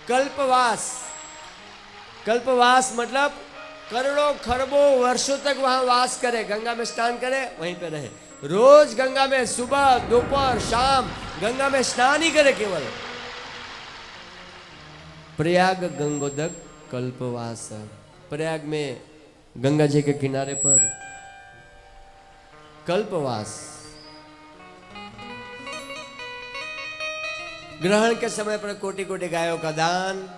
कल्पवास, कल्पवास मतलब करोड़ों खरबों वर्षों तक वहां वास करे, गंगा में स्नान करे, वहीं पे रहे, रोज गंगा में सुबह दोपहर शाम गंगा में स्नान ही करे केवल। प्रयाग गंगोदक कल्पवास, प्रयाग में गंगा जी के किनारे पर कल्पवास। ग्रहण के समय पर कोटि कोटि गायों का दान,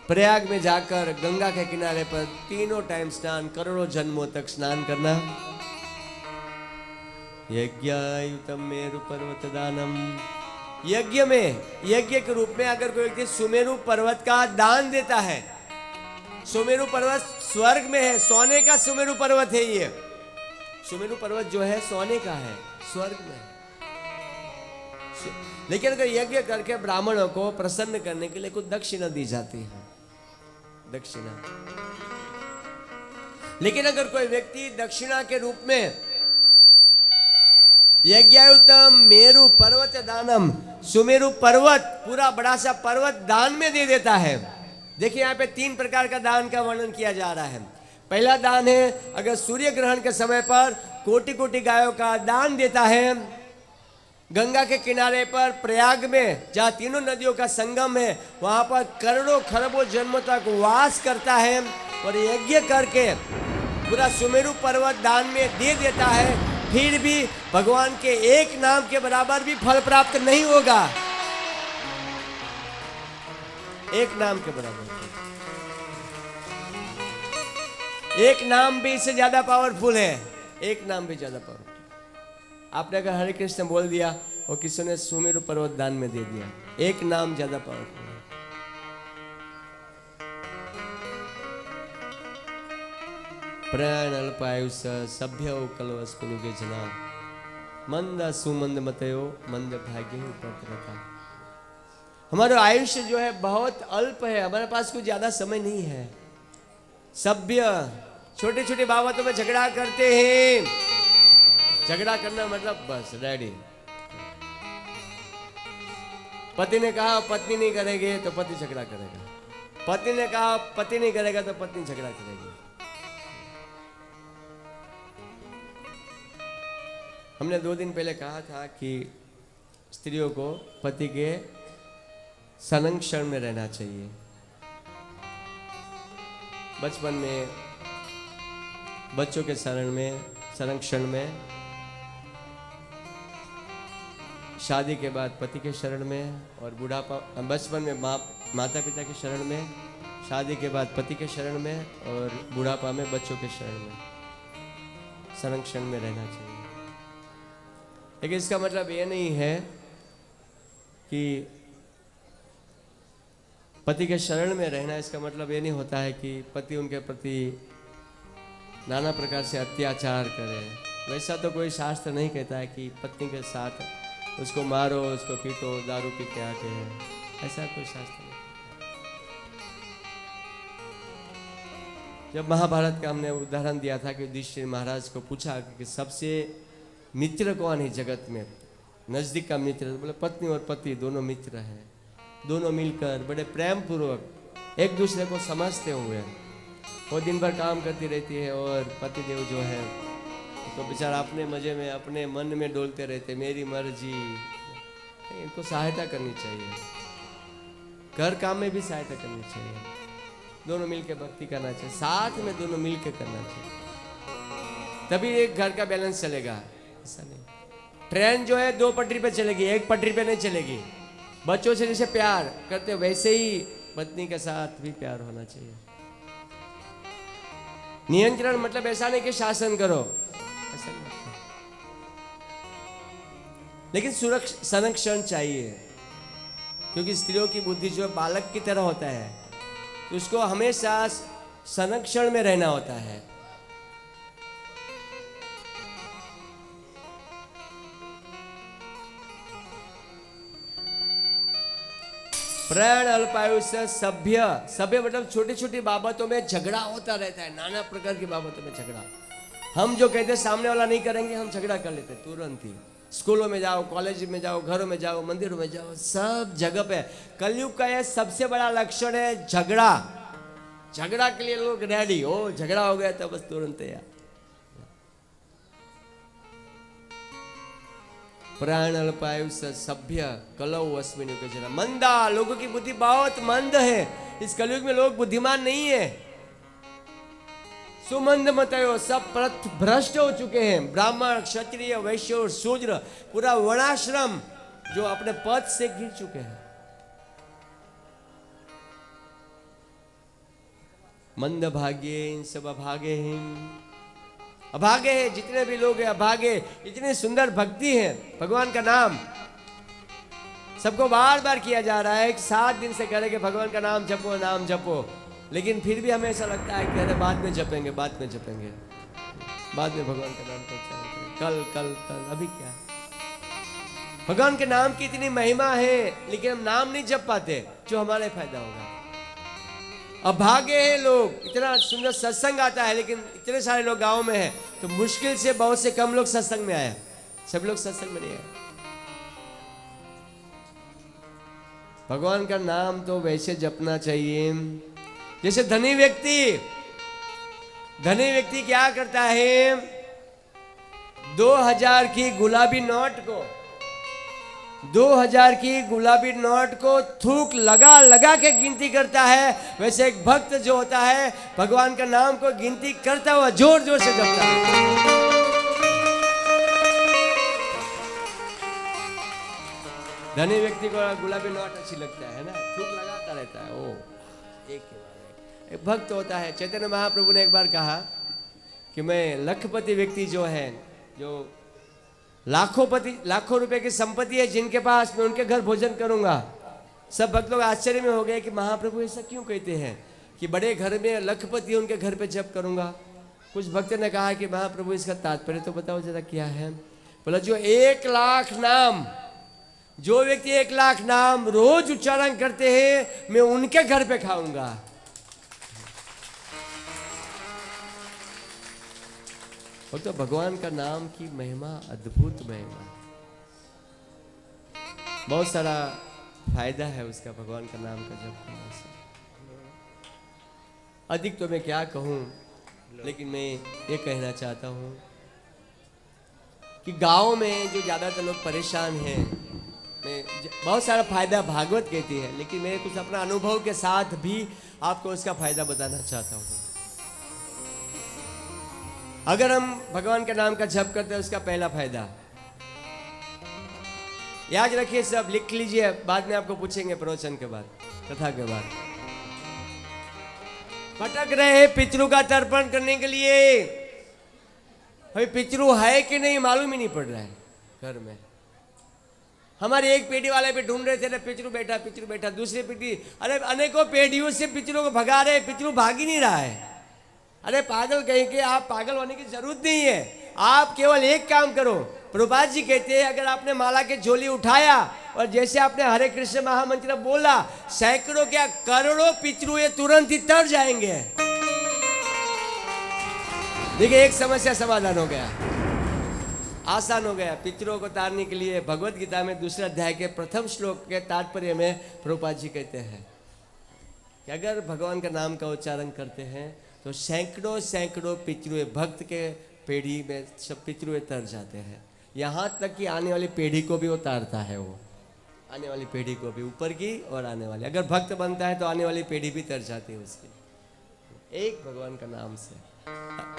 प्रयाग में जाकर गंगा के किनारे पर तीनों टाइम स्नान, करोड़ों जन्मों तक स्नान करना। यज्ञायुतम मेरु पर्वत दानम, यज्ञ में, यज्ञ के रूप में अगर कोई व्यक्ति सुमेरु पर्वत का दान देता है, सुमेरु पर्वत स्वर्ग में है, सोने का सुमेरु पर्वत है ये। सुमेरु पर्वत जो है सोने का है, स्वर्ग में। लेकिन अगर यज्ञ करके ब्राह्मणों को प्रसन्न करने के लिए कुछ दक्षिणा दी जाती है, दक्षिणा। लेकिन अगर कोई व्यक्ति दक्षिणा के रूप में यज्ञायुतम मेरु पर्वत दानम, सुमेरु पर्वत, पूरा बड़ा सा पर्वत दान में दे देता है। देखिए यहाँ पे 3 प्रकार का दान का वर्णन किया जा रहा है। पहला दान है अगर सूर्य ग्रहण के समय पर कोटि कोटि गायों का दान देता है, गंगा के किनारे पर प्रयाग में जहाँ तीनों नदियों का संगम है, वहां पर करोड़ों खरबों जन्मों तक वास करता है और यज्ञ करके पूरा सुमेरु पर्वत दान में दे देता है, फिर भी भगवान के एक नाम के बराबर भी फल प्राप्त नहीं होगा। एक नाम के बराबर, एक नाम भी इससे ज्यादा पावरफुल है, एक नाम भी ज्यादा पावरफुल। आपने अगर हरे कृष्ण बोल दिया और किसी ने सुमेरु पर्वत दान में दे दिया, एक नाम ज्यादा पावरफुल है। प्राण अल्पायुष सभ्य कलवस्पिनु के जना मंद सुमंद मतयो मंद भाग्य उपद्रता। हमारा आयुष्य जो है बहुत अल्प है, हमारे पास कुछ ज्यादा समय नहीं है। सभ्य छोटे छोटे बाबतों में झगड़ा करते हैं। झगड़ा करना मतलब बस रेडी। पति ने कहा पत्नी नहीं करेगी तो पति झगड़ा करेगा, पति ने कहा पति नहीं करेगा तो पत्नी झगड़ा करेगी। हमने 2 दिन पहले कहा था कि स्त्रियों को पति के संरक्षण में रहना चाहिए। बचपन में बच्चों के संरक्षण में, शादी के बाद पति के शरण में, और बुढ़ापा बचपन में माता पिता के शरण में, शादी के बाद पति के शरण में, और बुढ़ापा में बच्चों के शरण में संरक्षण में रहना चाहिए। लेकिन इसका मतलब ये नहीं है कि पति के शरण में रहना, इसका मतलब ये नहीं होता है कि पति उनके प्रति नाना प्रकार से अत्याचार करे। वैसा तो कोई शास्त्र नहीं कहता है कि पत्नी के साथ उसको मारो, उसको पीटो, दारू पी के आके, ऐसा कोई शास्त्र नहीं। जब महाभारत का हमने उदाहरण दिया था कि युधिष्ठिर महाराज को पूछा कि सबसे मित्र कौन है जगत में, नजदीक का मित्र, तो बोले पत्नी और पति दोनों मित्र हैं, दोनों मिलकर बड़े प्रेम पूर्वक एक दूसरे को समझते हुए वो दिन भर काम करती रहती है, और पतिदेव जो है तो बेचारा अपने मजे में अपने मन में डोलते रहते, मेरी मर्जी। इनको सहायता करनी चाहिए, घर काम में भी सहायता करनी चाहिए, दोनों मिलकर भक्ति करना चाहिए, साथ में दोनों मिलकर करना चाहिए, तभी एक घर का बैलेंस चलेगा। ऐसा नहीं ट्रेन जो है 2 पटरी पे चलेगी, 1 पटरी पे नहीं चलेगी। बच्चों से जैसे प्यार करते वैसे ही पत्नी के साथ भी प्यार होना चाहिए। नियंत्रण मतलब ऐसा नहीं कि शासन करो, ऐसा नहीं, लेकिन संरक्षण चाहिए, क्योंकि स्त्रियों की बुद्धि जो बालक की तरह होता है, तो उसको हमेशा संरक्षण में रहना होता है। प्राण अल्पायुष सभ्य, सभ्य मतलब छोटी छोटी बाबतों में झगड़ा होता रहता है, नाना प्रकार की बाबतों में झगड़ा। हम जो कहते हैं सामने वाला नहीं करेंगे, हम झगड़ा कर लेते तुरंत ही। स्कूलों में जाओ, कॉलेज में जाओ, घरों में जाओ, मंदिरों में जाओ, सब जगह पे कलयुग का यह सबसे बड़ा लक्षण है झगड़ा। झगड़ा के लिए लोग रेडी हो, झगड़ा हो गया तो बस तुरंत यार। प्राण अल्पायुष सभ्य कलौ अस्मिन् युगे जना मंदा। लोगों की बुद्धि बहुत मंद है, इस कलयुग में लोग बुद्धिमान नहीं है। सुमंद मतयो, सब भ्रष्ट हो चुके हैं। ब्राह्मण, क्षत्रिय, वैश्य और शूद्र, पूरा वर्णाश्रम जो अपने पद से गिर चुके हैं। मंद भाग्य सब अभागे हैं, अभागे है, जितने भी लोग हैं अभागे। इतनी सुंदर भक्ति है, भगवान का नाम सबको बार बार किया जा रहा है। 7 दिन से कह रहे कि भगवान का नाम जपो, नाम जपो, लेकिन फिर भी हमें ऐसा लगता है कि अरे बाद में जपेंगे, बाद में जपेंगे, बाद में भगवान का नाम कल कल कल, अभी क्या। भगवान के नाम की इतनी महिमा है, लेकिन हम नाम नहीं जप पाते जो हमारे फायदा होगा। अभागे हैं लोग, इतना सुंदर सत्संग आता है, लेकिन इतने सारे लोग गांव में हैं, तो मुश्किल से बहुत से कम लोग सत्संग में आए, सब लोग सत्संग में नहीं आए। भगवान का नाम तो वैसे जपना चाहिए जैसे धनी व्यक्ति क्या करता है, 2000 की गुलाबी नोट को 2000 की गुलाबी नोट को थूक लगा लगा के गिनती करता है। वैसे एक भक्त जो होता है भगवान का नाम को गिनती करता हुआ जोर जोर से जपता है। धनी व्यक्ति को गुलाबी नोट अच्छी लगता है ना, थूक लगाता रहता है। ओ एक भक्त होता है। चैतन्य महाप्रभु ने एक बार कहा कि मैं लखपति व्यक्ति जो है, जो लाखों रुपए की संपत्ति है जिनके पास, मैं उनके घर भोजन करूंगा। सब भक्त लोग आश्चर्य में हो गए कि महाप्रभु ऐसा क्यों कहते हैं कि बड़े घर में लखपति है, उनके घर पे जप करूंगा। कुछ भक्त ने कहा कि महाप्रभु इसका तात्पर्य तो बताओ जरा क्या है। बोला जो 1 लाख नाम, जो व्यक्ति 1 लाख नाम रोज उच्चारण करते हैं, मैं उनके घर पे खाऊंगा। और तो भगवान का नाम की महिमा अद्भुत महिमा, बहुत सारा फायदा है उसका, भगवान का नाम का जप करने से। अधिक तो मैं क्या कहूं, लेकिन मैं ये कहना चाहता हूं कि गांव में जो ज्यादातर लोग परेशान हैं, मैं बहुत सारा फायदा भागवत कहती है, लेकिन मैं कुछ अपना अनुभव के साथ भी आपको उसका फायदा बताना चाहता हूं। अगर हम भगवान के नाम का जप करते हैं, उसका पहला फायदा याद रखिए, सब लिख लीजिए, बाद में आपको पूछेंगे प्रवचन के बाद, कथा के बाद। भटक रहे हैं पितरों का तर्पण करने के लिए, भाई पितरू है कि नहीं मालूम ही नहीं पड़ रहा है। घर में हमारे एक पेटी वाले पे ढूंढ रहे थे, पितरू बैठा, दूसरी पेटी, अरे अनेकों पेटियों से पितरों को भगा रहे, पितरू भाग ही नहीं रहा है। अरे पागल कहीं के, आप पागल होने की जरूरत नहीं है, आप केवल एक काम करो। प्रभुपाद जी कहते हैं अगर आपने माला के झोली उठाया और जैसे आपने हरे कृष्ण महामंत्र बोला, सैकड़ों क्या करोड़ों पितरू ये तुरंत ही तर जाएंगे। देखिए एक समस्या समाधान हो गया, आसान हो गया। पितरों को तारने के लिए भगवत गीता में 2 अध्याय के प्रथम श्लोक के तात्पर्य में प्रभुपाद जी कहते हैं कि अगर भगवान का नाम का उच्चारण करते हैं तो सैकड़ों पितरुए भक्त के पीढ़ी में सब पितरुए तर जाते हैं। यहाँ तक कि आने वाली पीढ़ी को भी उतारता है वो, आने वाली पीढ़ी को भी, ऊपर की और आने वाली। अगर भक्त बनता है तो आने वाली पीढ़ी भी तर जाती है उसकी, एक भगवान का नाम से।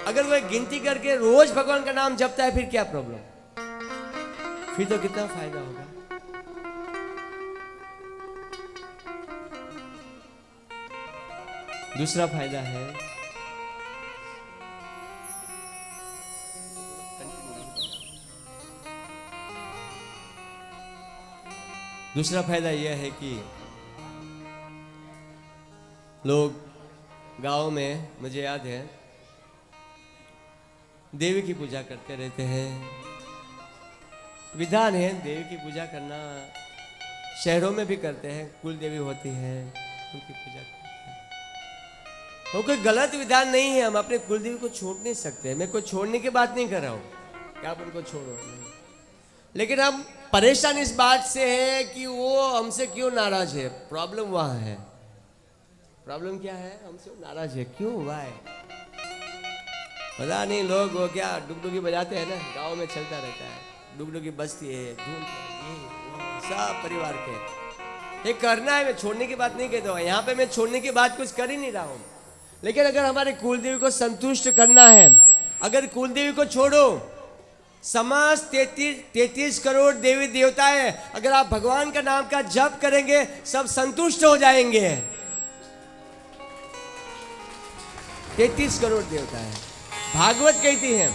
अगर वो गिनती करके रोज भगवान का नाम जपता है, फिर क्या प्रॉब्लम, फिर तो कितना फायदा होगा। दूसरा फायदा है, दूसरा फायदा यह है कि लोग गांव में, मुझे याद है, देवी की पूजा करते रहते हैं। विधान है देवी की पूजा करना, शहरों में भी करते हैं, कुल देवी होती है उनकी पूजा करते हैं। वो कोई गलत विधान नहीं है, हम अपने कुल देवी को छोड़ नहीं सकते। मैं कोई छोड़ने की बात नहीं कर रहा हूँ कि आप उनको छोड़ो, नहीं। लेकिन हम परेशान इस बात से है कि वो हमसे क्यों नाराज है। प्रॉब्लम वहां है। प्रॉब्लम क्या है, हमसे नाराज है, क्यों हुआ है पता नहीं। लोग वो क्या डुगडुगी बजाते हैं ना, गांव में चलता रहता है, डुगडुगी बजती है, धूम सब परिवार के। ये करना है, मैं छोड़ने की बात नहीं कहता हूँ, यहाँ पे मैं छोड़ने की बात कुछ कर ही नहीं रहा हूँ। लेकिन अगर हमारे कुलदेवी को संतुष्ट करना है, अगर कुलदेवी को छोड़ो, समाज 33 करोड़ देवी देवता है, अगर आप भगवान का नाम का जप करेंगे सब संतुष्ट हो जाएंगे। 33 करोड़ देवता है। भागवत कहती है,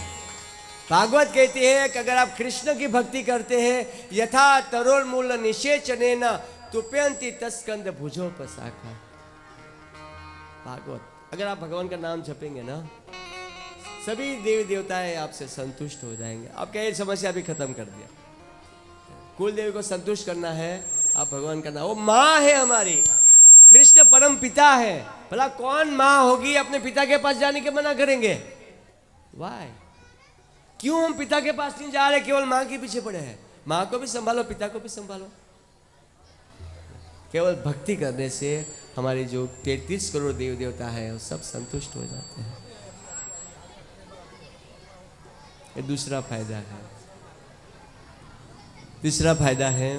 भागवत कहती है कि अगर आप कृष्ण की भक्ति करते हैं, यथा तरोल मूल निषेचनेन तुप्यंती तस्कंद भुजो पसाखा। भागवत, अगर आप भगवान का नाम जपेंगे ना, सभी देवी देवताएं आपसे संतुष्ट हो जाएंगे। आपका ये समस्या भी खत्म कर दिया। कुल देवी को संतुष्ट करना है, आप भगवान का नाम, वो माँ है हमारी, कृष्ण परम पिता है। भला कौन माँ होगी अपने पिता के पास जाने के मना करेंगे? वाई, क्यों हम पिता के पास नहीं जा रहे, केवल माँ के पीछे पड़े हैं? माँ को भी संभालो, पिता को भी संभालो। केवल भक्ति करने से हमारी जो 33 करोड़ देवी देवता है वो सब संतुष्ट हो जाते हैं। ये दूसरा फायदा है। तीसरा फायदा है,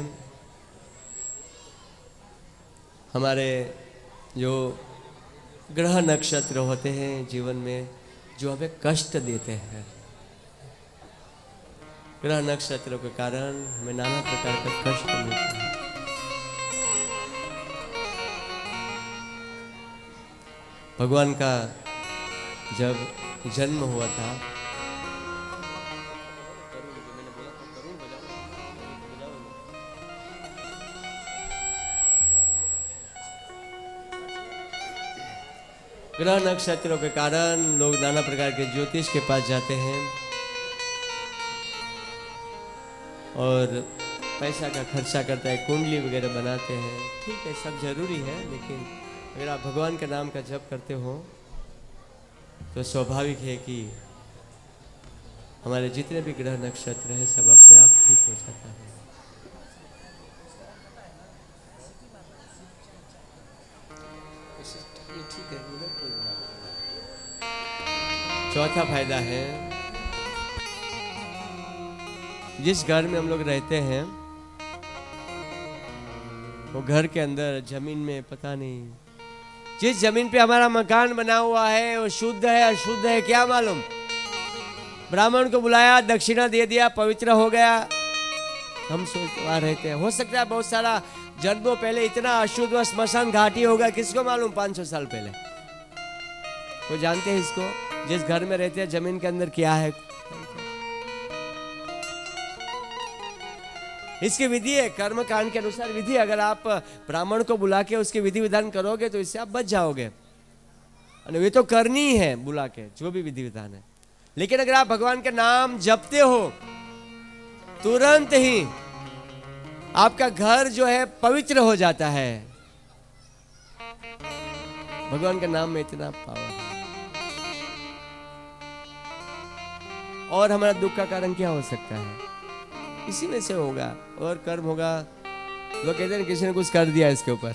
हमारे जो ग्रह नक्षत्र होते हैं जीवन में, जो हमें कष्ट देते हैं, ग्रह नक्षत्रों के कारण हमें नाना प्रकार का कष्ट मिलता है। भगवान का जब जन्म हुआ था, ग्रह नक्षत्रों के कारण लोग नाना प्रकार के ज्योतिष के पास जाते हैं और पैसा का खर्चा करता है, कुंडली वगैरह बनाते हैं। ठीक है, सब जरूरी है, लेकिन अगर आप भगवान के नाम का जप करते हो तो स्वाभाविक है कि हमारे जितने भी ग्रह नक्षत्र हैं सब अपने आप ठीक हो जाता है। चौथा फायदा है, जिस घर में हम लोग रहते हैं वो घर के अंदर जमीन में पता नहीं, जिस जमीन पे हमारा मकान बना हुआ है वो शुद्ध है अशुद्ध है क्या मालूम। ब्राह्मण को बुलाया, दक्षिणा दे दिया, पवित्र हो गया, हम सोचते वहां रहते हैं। हो सकता है बहुत सारा जन्मों पहले इतना अशुद्ध स्मशान घाटी होगा, किसको मालूम 500 साल पहले। वो जानते हैं इसको, जिस घर में रहते हैं जमीन के अंदर क्या है। इसकी विधि है, कर्म कांड के अनुसार विधि। अगर आप ब्राह्मण को बुला के उसके विधि विधान करोगे तो इससे आप बच जाओगे। ये तो करनी है बुला के, जो भी विधि विधान है। लेकिन अगर आप भगवान के नाम जपते हो तुरंत ही आपका घर जो है पवित्र हो जाता है। भगवान के नाम में इतना पावर है। और हमारा दुख का कारण क्या हो सकता है? इसी में से होगा और कर्म होगा। लोग कहते हैं किसी ने कुछ कर दिया इसके ऊपर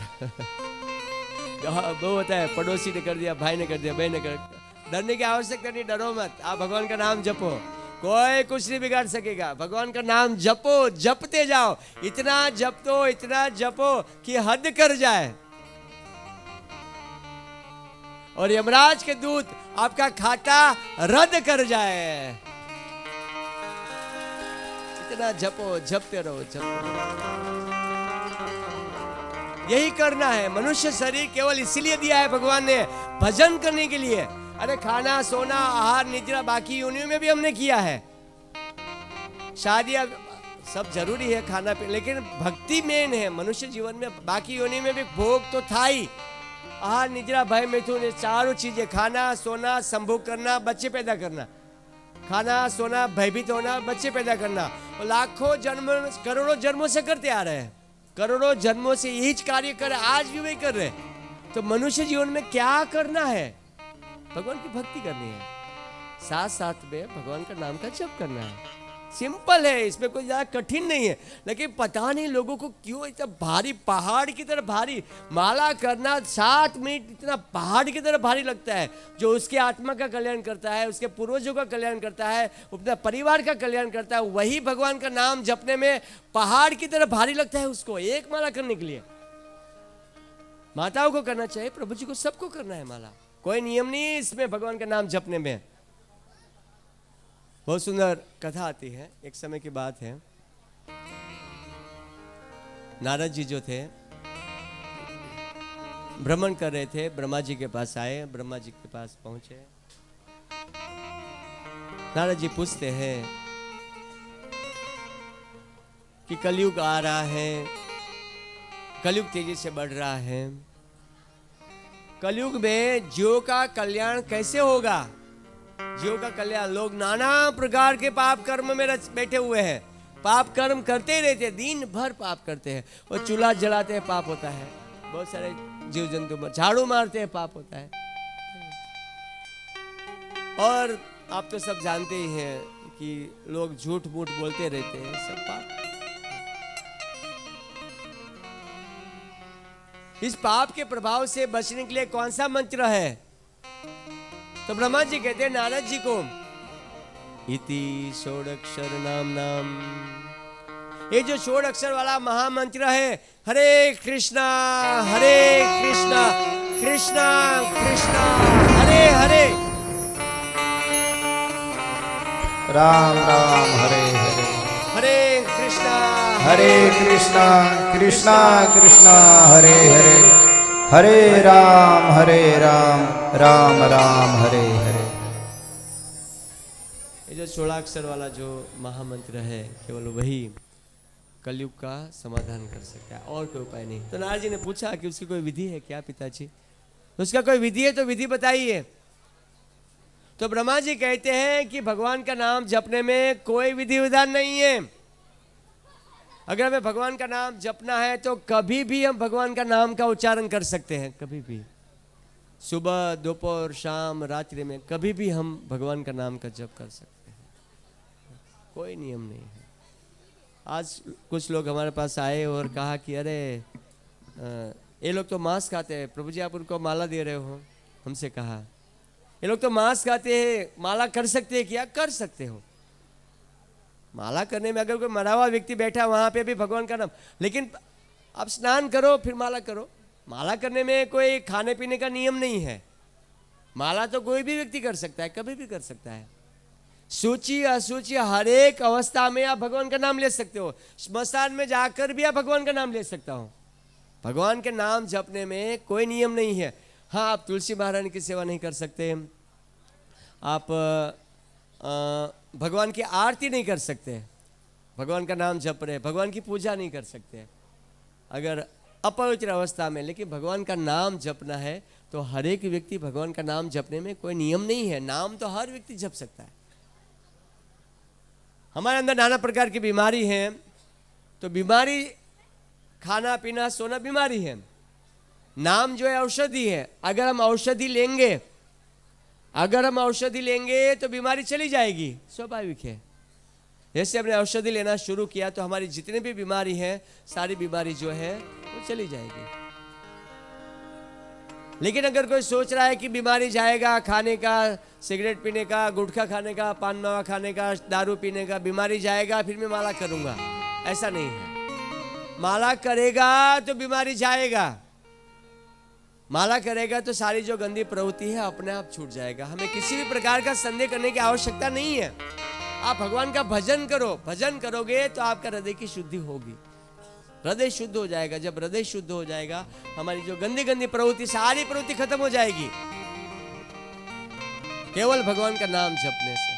वो होता है, पड़ोसी ने कर दिया, भाई ने कर दिया, बहन ने कर दिया। डरने की आवश्यकता नहीं, डरो मत। आप भगवान का नाम जपो, कोई कुछ नहीं बिगाड़ सकेगा। भगवान का नाम जपो, जपते जाओ, इतना जपो, इतना जपो कि हद कर जाए और यमराज के दूत आपका खाता रद्द कर जाए। इतना जपो, जपते रहो, जपते रहो। यही करना है। मनुष्य शरीर केवल इसीलिए दिया है भगवान ने, भजन करने के लिए। अरे खाना, सोना, आहार, निद्रा बाकी योनियों में भी हमने किया है। शादियां सब जरूरी है, खाना पीना, लेकिन भक्ति मेन है मनुष्य जीवन में। बाकी योनि में भी भोग तो था ही। आहार, निद्रा, भय, मिथुन, ये चारों चीजें, खाना, सोना, संभोग करना, बच्चे पैदा करना। खाना, सोना, भयभीत होना, बच्चे पैदा करना, लाखों जन्म, करोड़ों जन्मों से करते आ रहे हैं। करोड़ों जन्मों से यही कार्य कर, आज भी वही कर रहे हैं। तो मनुष्य जीवन में क्या करना है? भगवान की भक्ति करनी है, साथ साथ में भगवान का नाम का जप करना है। सिंपल है, इसमें कोई ज्यादा कठिन नहीं है। लेकिन पता नहीं लोगों को क्यों इतना भारी, पहाड़ की तरह भारी। माला करना 7 मिनट इतना पहाड़ की तरह भारी लगता है। जो उसके आत्मा का कल्याण करता है, उसके पूर्वजों का कल्याण करता है, अपने परिवार का कल्याण करता है, वही भगवान का नाम जपने में पहाड़ की तरह भारी लगता है उसको, एक माला करने के लिए। माताओं को करना चाहिए, प्रभु जी को सबको करना है माला, कोई नियम नहीं है इसमें भगवान का नाम जपने में। बहुत सुंदर कथा आती है। एक समय की बात है, नारद जी जो थे भ्रमण कर रहे थे, ब्रह्मा जी के पास आए, ब्रह्मा जी के पास पहुंचे। नारद जी पूछते हैं कि कलयुग आ रहा है, कलयुग तेजी से बढ़ रहा है, कलयुग में जीवों का कल्याण कैसे होगा? जीवों का कल्याण, लोग नाना प्रकार के पाप कर्म में बैठे हुए हैं, पाप कर्म करते ही रहते हैं, दिन भर पाप करते हैं। और चूल्हा जलाते हैं, पाप होता है। बहुत सारे जीव जंतु झाड़ू मारते हैं, पाप होता है। और आप तो सब जानते ही हैं कि लोग झूठ मूठ बोलते रहते हैं, सब पाप। इस पाप के प्रभाव से बचने के लिए कौन सा मंत्र है? तो ब्रह्मा जी कहते हैं नारद जी को, इति षोडक्षर नाम नाम, ये जो षोडक्षर वाला महामंत्र है, हरे कृष्णा कृष्णा कृष्णा हरे हरे, राम राम हरे हरे, हरे कृष्णा कृष्णा कृष्णा हरे हरे, हरे राम राम राम हरे हरे। ये जो 16 अक्षर वाला जो महामंत्र है, केवल वही कलयुग का समाधान कर सकता है, और कोई उपाय नहीं। तो नारद जी ने पूछा कि उसकी कोई विधि है क्या पिताजी? तो उसका कोई विधि है तो विधि बताइए। तो ब्रह्मा जी कहते हैं कि भगवान का नाम जपने में कोई विधि विधान नहीं है। अगर हमें भगवान का नाम जपना है तो कभी भी हम भगवान का नाम का उच्चारण कर सकते हैं, कभी भी, सुबह दोपहर शाम रात्रि में कभी भी हम भगवान का नाम का जप कर सकते हैं, कोई नियम नहीं है। आज कुछ लोग हमारे पास आए और कहा कि अरे ये लोग तो मांस खाते हैं, प्रभु जी आप उनको माला दे रहे हो। हमसे कहा ये लोग तो मांस खाते हैं, माला कर सकते हैं क्या? कर सकते हो। माला करने में अगर कोई मरा हुआ व्यक्ति बैठा वहां पे भी भगवान का नाम, लेकिन आप स्नान करो फिर माला करो। माला करने में कोई खाने पीने का नियम नहीं है। माला तो कोई भी व्यक्ति कर सकता है, कभी भी कर सकता है। सूची असूची हर एक अवस्था में आप भगवान का नाम ले सकते हो। स्मशान में जाकर भी आप भगवान का नाम ले सकता हो। भगवान के नाम जपने में कोई नियम नहीं है। हाँ, आप तुलसी महारानी की सेवा नहीं कर सकते, आप भगवान की आरती नहीं कर सकते, भगवान का नाम जप रहे, भगवान की पूजा नहीं कर सकते अगर अपवित्र अवस्था में। लेकिन भगवान का नाम जपना है तो हर एक व्यक्ति भगवान का नाम जपने में कोई नियम नहीं है। नाम तो हर व्यक्ति जप सकता है। हमारे अंदर नाना प्रकार की बीमारी है, तो बीमारी खाना पीना सोना बीमारी है। नाम जो है औषधि है। अगर हम औषधि लेंगे तो बीमारी चली जाएगी, स्वाभाविक है। जैसे हमने औषधि लेना शुरू किया तो हमारी जितनी भी बीमारी है सारी बीमारी जो है वो चली जाएगी। लेकिन अगर कोई सोच रहा है कि बीमारी जाएगा खाने का, सिगरेट पीने का, गुटखा खाने का, पान मावा खाने का, दारू पीने का, बीमारी जाएगा फिर मैं माला करूंगा, ऐसा नहीं है। माला करेगा तो बीमारी जाएगा, माला करेगा तो सारी जो गंदी प्रवृत्ति है अपने आप छूट जाएगा। हमें किसी भी प्रकार का संदेह करने की आवश्यकता नहीं है। आप भगवान का भजन करो, भजन करोगे तो आपका हृदय की शुद्धि होगी, हृदय शुद्ध हो जाएगा। जब हृदय शुद्ध हो जाएगा हमारी जो गंदी गंदी प्रवृत्ति सारी प्रवृत्ति खत्म हो जाएगी केवल भगवान का नाम जपने से।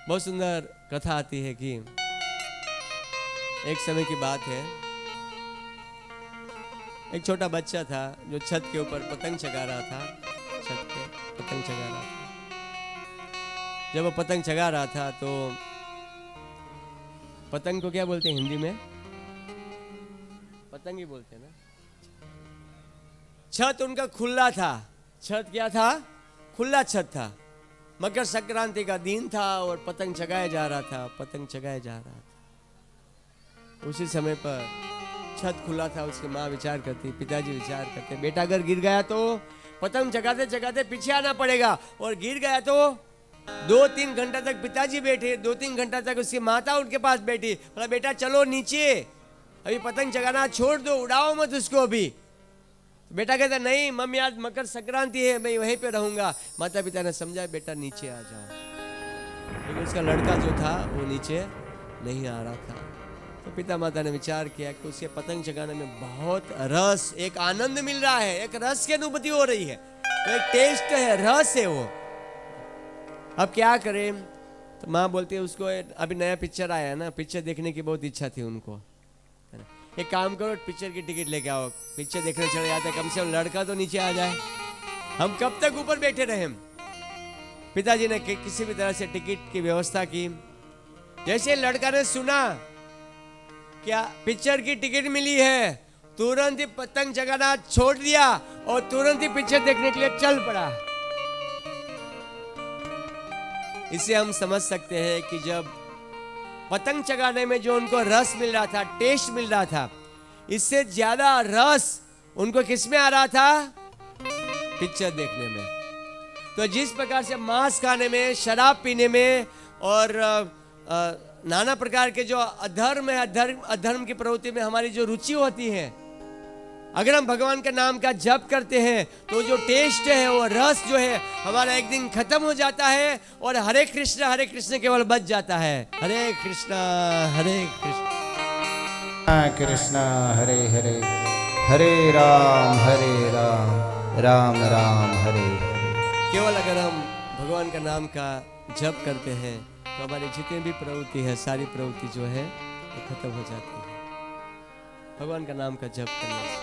बहुत सुंदर कथा आती है कि एक समय की बात है, एक छोटा बच्चा था जो छत के ऊपर पतंग चगा रहा था। छत पे पतंग चगा रहा था। जब वो पतंग चगा रहा था तो पतंग को क्या बोलते हैं हिंदी में? पतंग ही बोलते हैं ना। छत उनका खुला था। छत क्या था? खुला छत था। मकर संक्रांति का दिन था और पतंग चगाया जा रहा था, पतंग चगाया जा रहा था। उसी समय पर छत खुला था। उसकी माँ विचार करती, पिताजी विचार करते, बेटा अगर गिर गया तो पतंग चगाते चगाते पीछे आना पड़ेगा, और गिर गया तो 2-3 घंटा तक पिताजी बैठे, 2-3 घंटा तक उसकी माता उनके पास बैठी। बोला बेटा चलो नीचे, अभी पतंग चगाना छोड़ दो, उड़ाओ मत उसको अभी। बेटा कहता नहीं मम्मी आज मकर संक्रांति है, मैं वहीं पे रहूंगा। माता पिता ने समझा बेटा नीचे आ जाओ, लेकिन उसका लड़का जो था वो नीचे नहीं आ रहा था। तो पिता माता ने विचार किया कि उसके पतंग चगाने में बहुत रस, एक आनंद मिल रहा है, एक रस की अनुभूति हो रही है, तो एक टेस्ट है, रस है वो। अब क्या करें? तो माँ बोलती है उसको अभी नया पिक्चर आया है ना, पिक्चर देखने की बहुत इच्छा थी उनको। एक काम करो पिक्चर की टिकट लेके आओ, पिक्चर देखने चले जाते, कम से कम लड़का तो नीचे आ जाए, हम कब तक ऊपर बैठे रहे। पिताजी ने किसी भी तरह से टिकट की व्यवस्था की। जैसे लड़का ने सुना क्या पिक्चर की टिकट मिली है, तुरंत ही पतंग चगाना छोड़ दिया और तुरंत ही पिक्चर देखने के लिए चल पड़ा। इसे हम समझ सकते हैं कि जब पतंग चगाने में जो उनको रस मिल रहा था, टेस्ट मिल रहा था, इससे ज्यादा रस उनको किसमें आ रहा था? पिक्चर देखने में। तो जिस प्रकार से मांस खाने में, शराब पीने में और नाना प्रकार के जो अधर्म है, अधर्म की प्रवृत्ति में हमारी जो रुचि होती है, अगर हम भगवान के नाम का जप करते हैं तो जो टेस्ट है, वो रस जो है हमारा एक दिन खत्म हो जाता है और हरे कृष्ण केवल बच जाता है। हरे कृष्णा कृष्ण हरे हरे, हरे राम राम राम हरे हरे। केवल अगर हम भगवान का नाम का जप करते हैं तो हमारी जितनी भी प्रवृत्ति है, सारी प्रवृत्ति जो है वो खत्म हो जाती है भगवान का नाम का जप करने से।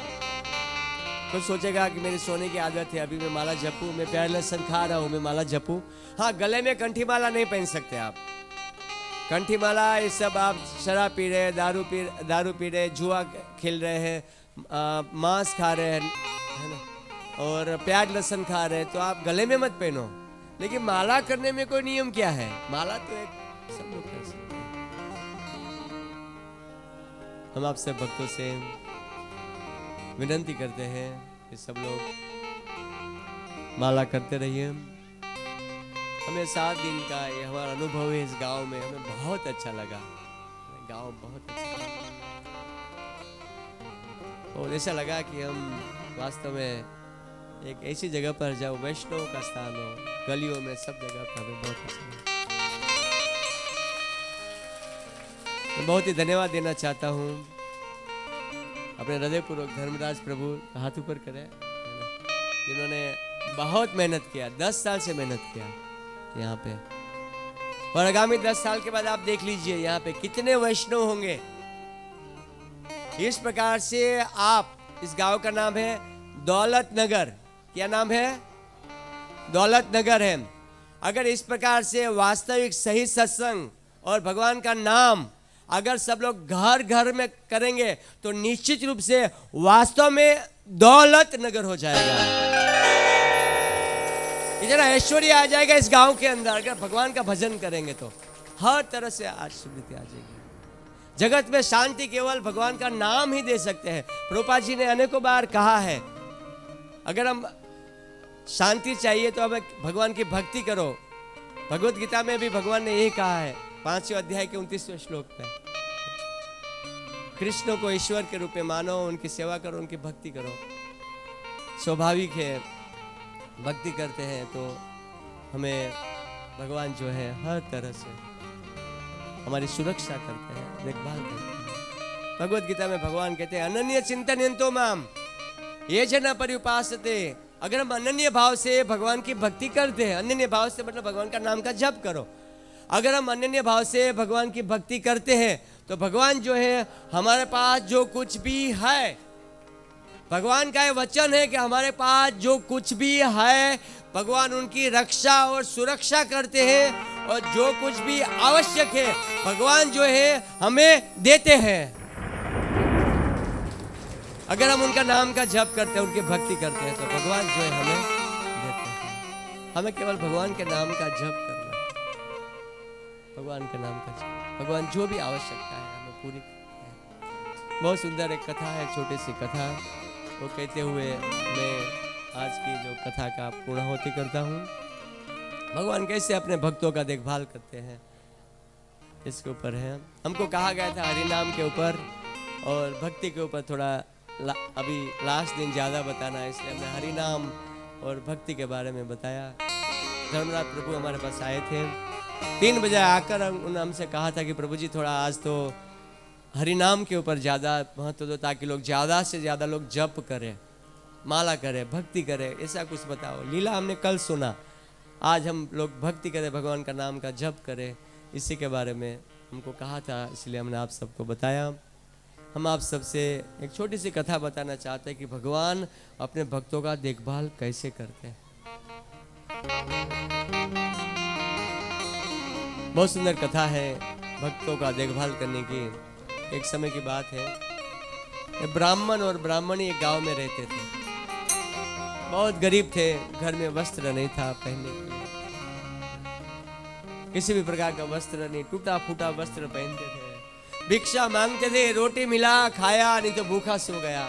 कुछ सोचेगा कि मेरी सोने की आदत है, अभी मैं माला जपूं, मैं प्याज लहसुन खा रहा हूं, मैं माला जपूं। हाँ, गले में कंठी माला नहीं पहन सकते आप। कंठी माला ये सब आप शराब पी रहे हैं, दारू पी रहे हैं, जुआ खेल रहे हैं, मांस खा रहे हैं, है ना, और प्याज लहसुन खा रहे हैं, तो आप गले में मत पहनो। लेकिन माला करने में कोई नियम क्या है? माला तो एक सब लोग कर सकते हैं। हम आप सब भक्तों से विनती करते हैं कि सब लोग माला करते रहिए। हमें 7 दिन का ये हमारा अनुभव है इस गांव में, हमें बहुत अच्छा लगा। गांव बहुत अच्छा लगा और ऐसा लगा कि हम वास्तव में एक ऐसी जगह पर जाओ, वैष्णव का स्थान हो, गलियों में सब जगह पर हमें बहुत अच्छा लगा। मैं बहुत ही धन्यवाद देना चाहता हूँ अपने हृदयपूर्वक धर्मराज प्रभु, हाथ ऊपर करें, जिन्होंने बहुत मेहनत किया, 10 साल से मेहनत किया यहाँ पे। और आगामी 10 साल के बाद आप देख लीजिए यहाँ पे कितने वैष्णव होंगे। इस प्रकार से आप, इस गांव का नाम है दौलत नगर। क्या नाम है? दौलत नगर है। अगर इस प्रकार से वास्तविक सही सत्संग और भगवान का नाम अगर सब लोग घर घर में करेंगे तो निश्चित रूप से वास्तव में दौलत नगर हो जाएगा। इतना ऐश्वर्य आ जाएगा इस गांव के अंदर। अगर भगवान का भजन करेंगे तो हर तरह से आशीर्वाद आ जाएगी। जगत में शांति केवल भगवान का नाम ही दे सकते हैं। प्रभुपाद जी ने अनेकों बार कहा है, अगर हम शांति चाहिए तो हमें भगवान की भक्ति करो। भगवत गीता में भी भगवान ने यही कहा है, 5वें अध्याय के 29वें श्लोक में, कृष्ण को ईश्वर के रूप में मानो, उनकी सेवा करो, उनकी भक्ति करो। स्वाभाविक है, भक्ति करते हैं तो हमें भगवान जो है हर तरह से हमारी सुरक्षा करते हैं, देखभाल करते हैं। भगवत गीता में भगवान कहते हैं, अनन्य चिंतयन्तो माम ये जना पर्युपासते। अगर हम अनन्य भाव से भगवान की भक्ति करते हैं, अनन्य भाव से मतलब भगवान का नाम का जप करो। अगर हम अनन्य भाव से भगवान की भक्ति करते हैं तो भगवान जो है हमारे पास जो कुछ भी है, भगवान का ये वचन है कि हमारे पास जो कुछ भी है भगवान उनकी रक्षा और सुरक्षा करते हैं, और जो कुछ भी आवश्यक है भगवान जो है हमें देते हैं। अगर हम उनका नाम का जप करते हैं, उनकी भक्ति करते हैं तो भगवान जो है हमें देते हैं। हमें केवल भगवान के नाम का जप करना, भगवान के नाम का जप, भगवान जो भी आवश्यकता है हमें पूरी करनी है। बहुत सुंदर एक कथा है, छोटी सी कथा, वो कहते हुए मैं आज की जो कथा का पूर्णाहुति करता हूँ। भगवान कैसे अपने भक्तों का देखभाल करते हैं इसके ऊपर है। हमको कहा गया था हरि नाम के ऊपर और भक्ति के ऊपर थोड़ा अभी लास्ट दिन ज़्यादा बताना है, इसलिए हमने हरि नाम और भक्ति के बारे में बताया। धर्मराज प्रभु हमारे पास आए थे, 3 बजे आकर उन्होंने हमसे कहा था कि प्रभु जी थोड़ा आज तो हरि नाम के ऊपर ज़्यादा महत्व दो, ताकि लोग ज़्यादा से ज़्यादा लोग जप करें, माला करें, भक्ति करें, ऐसा कुछ बताओ। लीला हमने कल सुना, आज हम लोग भक्ति करें, भगवान का नाम का जप करें, इसी के बारे में हमको कहा था, इसलिए हमने आप सबको बताया। हम आप सबसे एक छोटी सी कथा बताना चाहते हैं कि भगवान अपने भक्तों का देखभाल कैसे करते हैं। बहुत सुंदर कथा है भक्तों का देखभाल करने की। एक समय की बात है, ब्राह्मण और ब्राह्मणी एक गांव में रहते थे। बहुत गरीब थे, घर में वस्त्र नहीं था पहनने के लिए, किसी भी प्रकार का वस्त्र नहीं, टूटा फूटा वस्त्र पहनते थे, भिक्षा मांगते थे, रोटी मिला खाया, नहीं तो भूखा सो गया।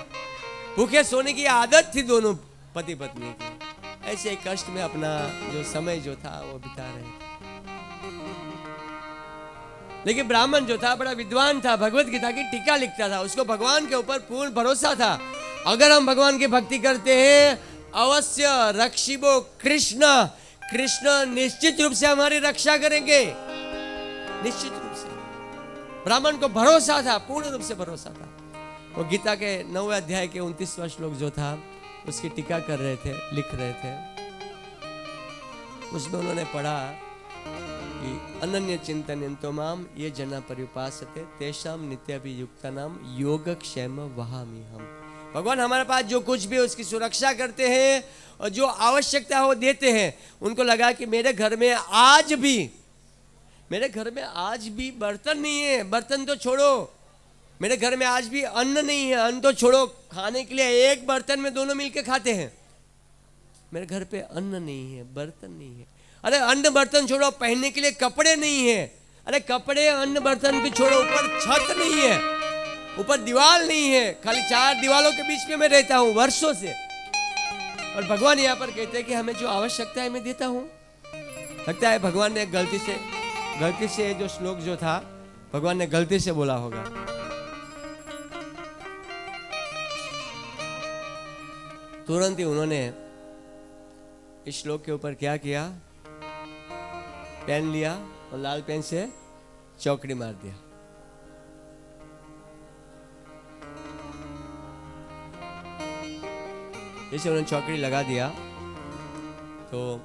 भूखे सोने की आदत थी दोनों पति पत्नी की। ऐसे कष्ट में अपना जो समय जो था वो बिता रहे थे। लेकिन ब्राह्मण जो था बड़ा विद्वान था, भगवत गीता की टीका लिखता था, उसको भगवान के ऊपर पूर्ण भरोसा था। अगर हम भगवान की भक्ति करते हैं अवश्य रक्षिबो कृष्ण, कृष्ण निश्चित रूप से हमारी रक्षा करेंगे, निश्चित रूप से। ब्राह्मण को भरोसा था, पूर्ण रूप से भरोसा था। वो गीता के 9वें अध्याय के 29वां श्लोक जो था उसकी टीका कर रहे थे, लिख रहे थे। उसमें उन्होंने पढ़ा कि अनन्य चिंतयन्तो माम ये जना पर्युपासते तेषां नित्याभियुक्तानां योगक्षेम वहामि हम। भगवान हमारे पास जो कुछ भी है उसकी सुरक्षा करते हैं और जो आवश्यकता है वो देते हैं। उनको लगा कि मेरे घर में आज भी बर्तन नहीं है, बर्तन तो छोड़ो, मेरे घर में आज भी अन्न नहीं है, अन्न तो छोड़ो, खाने के लिए एक बर्तन में दोनों मिलके खाते हैं। मेरे घर पे अन्न नहीं है, बर्तन नहीं है। अरे अन्न बर्तन छोड़ो, पहनने के लिए कपड़े नहीं है। अरे कपड़े अन्न बर्तन भी छोड़ो, ऊपर छत नहीं है, ऊपर दीवार नहीं है, खाली 4 दीवारों के बीच में मैं रहता हूं वर्षों से। और भगवान यहाँ पर कहते हैं कि हमें जो आवश्यकता है मैं देता हूं। लगता है भगवान ने गलती से जो श्लोक जो था भगवान ने गलती से बोला होगा। तुरंत ही उन्होंने इस श्लोक के ऊपर क्या किया, पेन लिया और लाल पेन से चौकड़ी मार दिया। जैसे उन्होंने चौकड़ी लगा दिया तो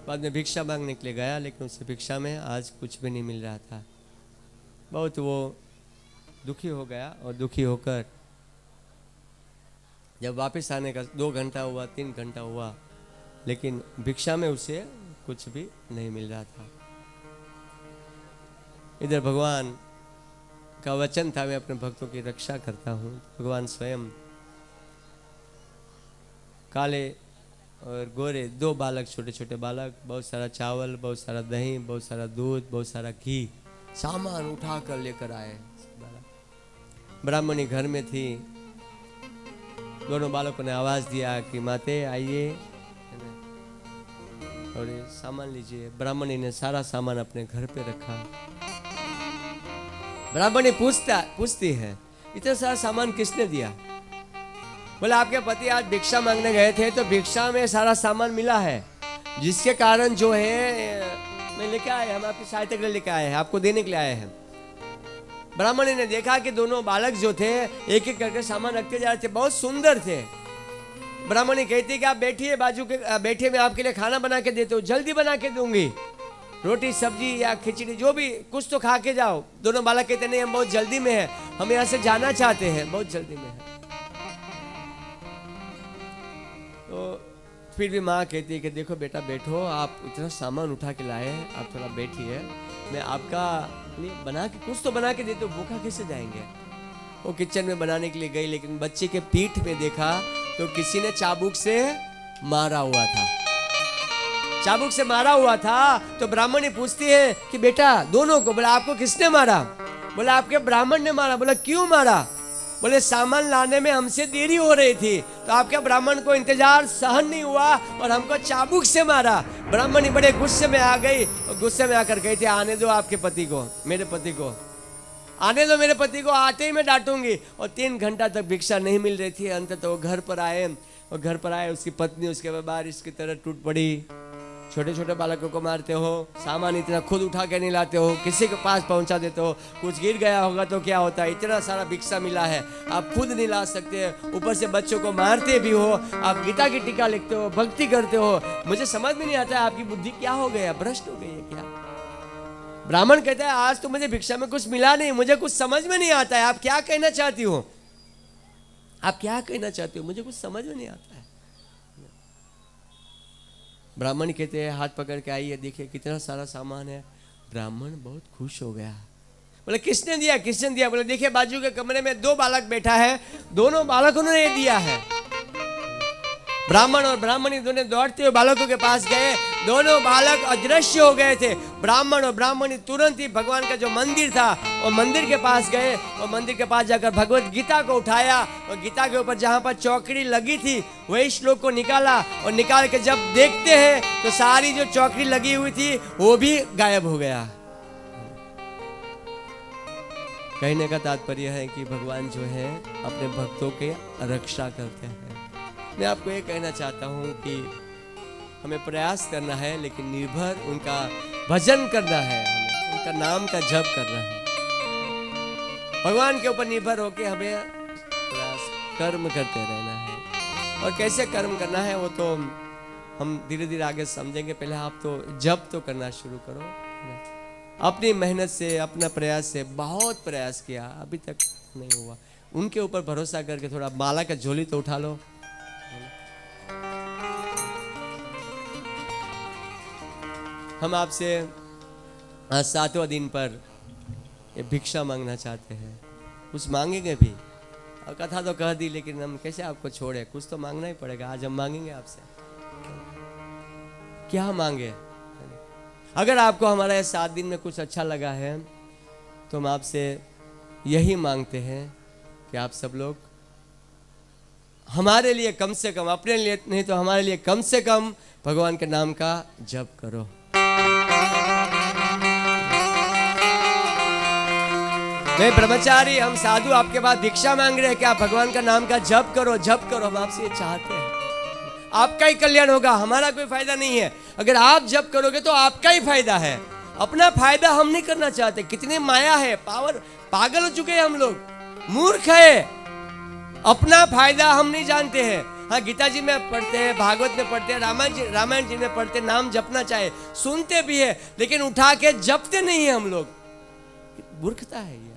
बाद में भिक्षा मांगने के लिए गया, लेकिन उससे भिक्षा में आज कुछ भी नहीं मिल रहा था। बहुत वो दुखी हो गया और दुखी होकर जब वापस आने का 2 घंटा हुआ, 3 घंटा हुआ, लेकिन भिक्षा में उसे कुछ भी नहीं मिल रहा था। इधर भगवान का वचन था मैं अपने भक्तों की रक्षा करता हूँ। भगवान स्वयं काले और गोरे 2 बालक, छोटे छोटे बालक, बहुत सारा चावल, बहुत सारा दही, बहुत सारा दूध, बहुत सारा घी सामान उठा कर लेकर आए। ब्राह्मणी घर में थी। दोनों बालकों ने आवाज दिया कि माते आइए और ये सामान लीजिए। ब्राह्मणी ने सारा सामान अपने घर पे रखा। ब्राह्मणी पूछती है इतना सारा सामान किसने दिया? बोले आपके पति आज भिक्षा मांगने गए थे तो भिक्षा में सारा सामान मिला है, जिसके कारण जो है मैं लेके आए, हम आपकी सहायता के लिए लेके आए हैं, आपको देने के लिए आए हैं। ब्राह्मणी ने देखा कि दोनों बालक जो थे एक एक करके सामान रखते जा रहे थे, बहुत सुंदर थे। ब्राह्मणी कहती कि आप बैठिए, बाजू के बैठिए, मैं आपके लिए खाना बना के देती हूँ, जल्दी बना के दूंगी, रोटी सब्जी या खिचड़ी जो भी कुछ तो खा के जाओ। दोनों बालक कहते नहीं हम बहुत जल्दी में है, हम यहाँ से जाना चाहते हैं, बहुत जल्दी में है। तो फिर भी माँ कहती है कि देखो बेटा बैठो, आप इतना सामान उठा के लाए, आप थोड़ा बैठिए, मैं आपका लिए बना के कुछ तो बना के देते हो, भूखा कैसे जाएंगे। वो किचन में बनाने के लिए गई, लेकिन बच्चे के पीठ में देखा तो किसी ने चाबुक से मारा हुआ था। चाबुक से मारा हुआ था तो ब्राह्मणी पूछती है कि बेटा दोनों को, बोला आपको किसने मारा? बोला आपके ब्राह्मण ने मारा। बोला क्यों मारा? बोले सामान लाने में हमसे देरी हो रही थी तो आपके ब्राह्मण को इंतजार सहन नहीं हुआ और हमको चाबुक से मारा। ब्राह्मणी बड़े गुस्से में आ गई और गुस्से में आकर कहती आने दो आपके पति को, मेरे पति को आने दो, मेरे पति को आते ही मैं डांटूंगी। और 3 घंटा तक भिक्षा नहीं मिल रही थी। अंततः तो वो घर पर आए और घर पर आए उसकी पत्नी उसके बाद इसकी तरह टूट पड़ी। छोटे छोटे बालकों को मारते हो, सामान इतना खुद उठा के नहीं लाते हो, किसी के पास पहुंचा देते हो, कुछ गिर गया होगा तो क्या होता है, इतना सारा भिक्षा मिला है आप खुद नहीं ला सकते, ऊपर से बच्चों को मारते भी हो, आप गीता की टीका लिखते हो, भक्ति करते हो, मुझे समझ में नहीं आता है आपकी बुद्धि क्या हो गया, भ्रष्ट हो गई है क्या? ब्राह्मण कहता है आज तो मुझे भिक्षा में कुछ मिला नहीं, मुझे कुछ समझ में नहीं आता है, आप क्या कहना चाहती हो, आप क्या कहना चाहती हो, मुझे कुछ समझ में नहीं आता है। ब्राह्मण कहते हैं हाथ पकड़ के आइए, देखिए कितना सारा सामान है। ब्राह्मण बहुत खुश हो गया। बोले किसने दिया, किसने दिया? बोले देखिए बाजू के कमरे में 2 बालक बैठा है, दोनों बालकों ने दिया है। ब्राह्मण और ब्राह्मणी दोनों दौड़ते हुए बालकों के पास गए, दोनों बालक अदृश्य हो गए थे। ब्राह्मण और ब्राह्मणी तुरंत ही भगवान का जो मंदिर था वो मंदिर के पास गए और मंदिर के पास जाकर भगवत गीता को उठाया और गीता के ऊपर जहां पर चौकड़ी लगी थी वही श्लोक को निकाला और निकाल के जब देखते हैं तो सारी जो चौकड़ी लगी हुई थी वो भी गायब हो गया। कहने का तात्पर्य है कि भगवान जो है अपने भक्तों के रक्षा करते हैं। मैं आपको ये कहना चाहता हूँ कि हमें प्रयास करना है, लेकिन निर्भर उनका भजन करना है, हमें उनका नाम का जप करना है, भगवान के ऊपर निर्भर होकर हमें प्रयास कर्म करते रहना है। और कैसे कर्म करना है वो तो हम धीरे धीरे आगे समझेंगे। पहले आप तो जप तो करना शुरू करो। अपनी मेहनत से, अपना प्रयास से बहुत प्रयास किया, अभी तक नहीं हुआ, उनके ऊपर भरोसा करके थोड़ा माला का झोली तो उठा लो। हम आपसे आज 7वां दिन पर ये भिक्षा मांगना चाहते हैं। कुछ मांगेंगे भी, और कथा तो कह दी, लेकिन हम कैसे आपको छोड़े, कुछ तो मांगना ही पड़ेगा। आज हम मांगेंगे आपसे, क्या मांगे। अगर आपको हमारा ये 7 दिन में कुछ अच्छा लगा है तो हम आपसे यही मांगते हैं कि आप सब लोग हमारे लिए कम से कम, अपने लिए नहीं तो हमारे लिए कम से कम भगवान के नाम का जप करो। मैं ब्रह्मचारी, हम साधु आपके पास भिक्षा मांग रहे हैं कि आप भगवान का नाम का जप करो, जप करो। हम आपसे ये चाहते हैं, आपका ही कल्याण होगा, हमारा कोई फायदा नहीं है। अगर आप जप करोगे तो आपका ही फायदा है, अपना फायदा हम नहीं करना चाहते। कितनी माया है, पावर, पागल हो चुके हैं हम लोग, मूर्ख है, अपना फायदा हम नहीं जानते हैं। हाँ, गीता जी में पढ़ते हैं, भागवत में पढ़ते हैं, रामायण जी में पढ़ते, नाम जपना चाहे, सुनते भी है, लेकिन उठा के जपते नहीं है हम लोग। मूर्खता है ये।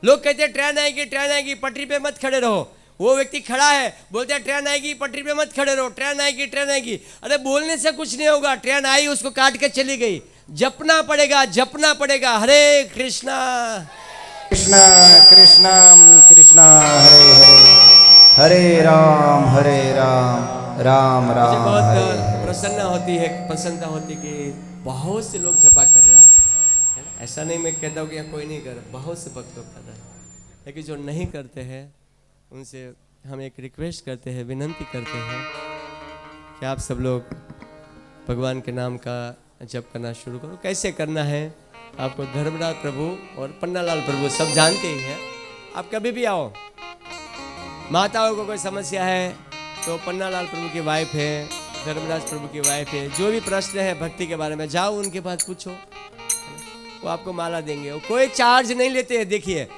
लोग कहते हैं ट्रेन आएगी पटरी पे मत खड़े रहो। वो व्यक्ति खड़ा है, बोलते हैं ट्रेन आएगी पटरी पे मत खड़े रहो, ट्रेन आएगी। अरे बोलने से कुछ नहीं होगा, ट्रेन आई उसको काट के चली गई। जपना पड़ेगा। हरे कृष्णा कृष्णा कृष्णा कृष्णा हरे हरे, हरे राम राम मुझे राम बहुत हरे हरे। प्रसन्नता होती कि बहुत से लोग जपा कर रहे हैं, है ना? ऐसा नहीं मैं कहता हूँ कि यहाँ कोई नहीं कर रहा, बहुत से भक्त लोग कर रहे हैं, लेकिन जो नहीं करते हैं उनसे हम एक रिक्वेस्ट करते हैं, विनंती करते हैं कि आप सब लोग भगवान के नाम का जप करना शुरू करो। कैसे करना है आपको धर्मराज प्रभु और पन्नालाल प्रभु सब जानते ही हैं। आप कभी भी आओ, माताओं को कोई समस्या है तो पन्नालाल प्रभु की वाइफ है, धर्मराज प्रभु की वाइफ है, जो भी प्रश्न है भक्ति के बारे में जाओ उनके पास पूछो, वो आपको माला देंगे। वो कोई चार्ज नहीं लेते हैं। देखिए,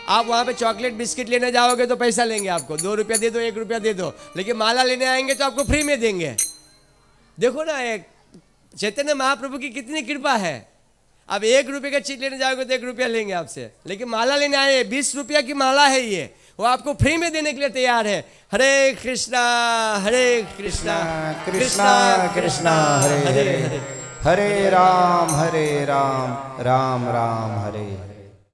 आप वहाँ पे चॉकलेट बिस्किट लेने जाओगे तो पैसा लेंगे आपको, 2 रुपया दे दो, 1 रुपया दे दो, लेकिन माला लेने आएंगे तो आपको फ्री में देंगे। देखो ना, एक चैतन्य महाप्रभु की कितनी कृपा है। अब 1 रुपये का चीज लेने जाओगे तो 1 रुपया लेंगे आपसे, लेकिन माला लेने आए 20 रुपया की माला है ये, वो आपको फ्री में देने के लिए तैयार है। हरे कृष्णा कृष्णा कृष्णा हरे हरे, हरे राम राम राम हरे हरे।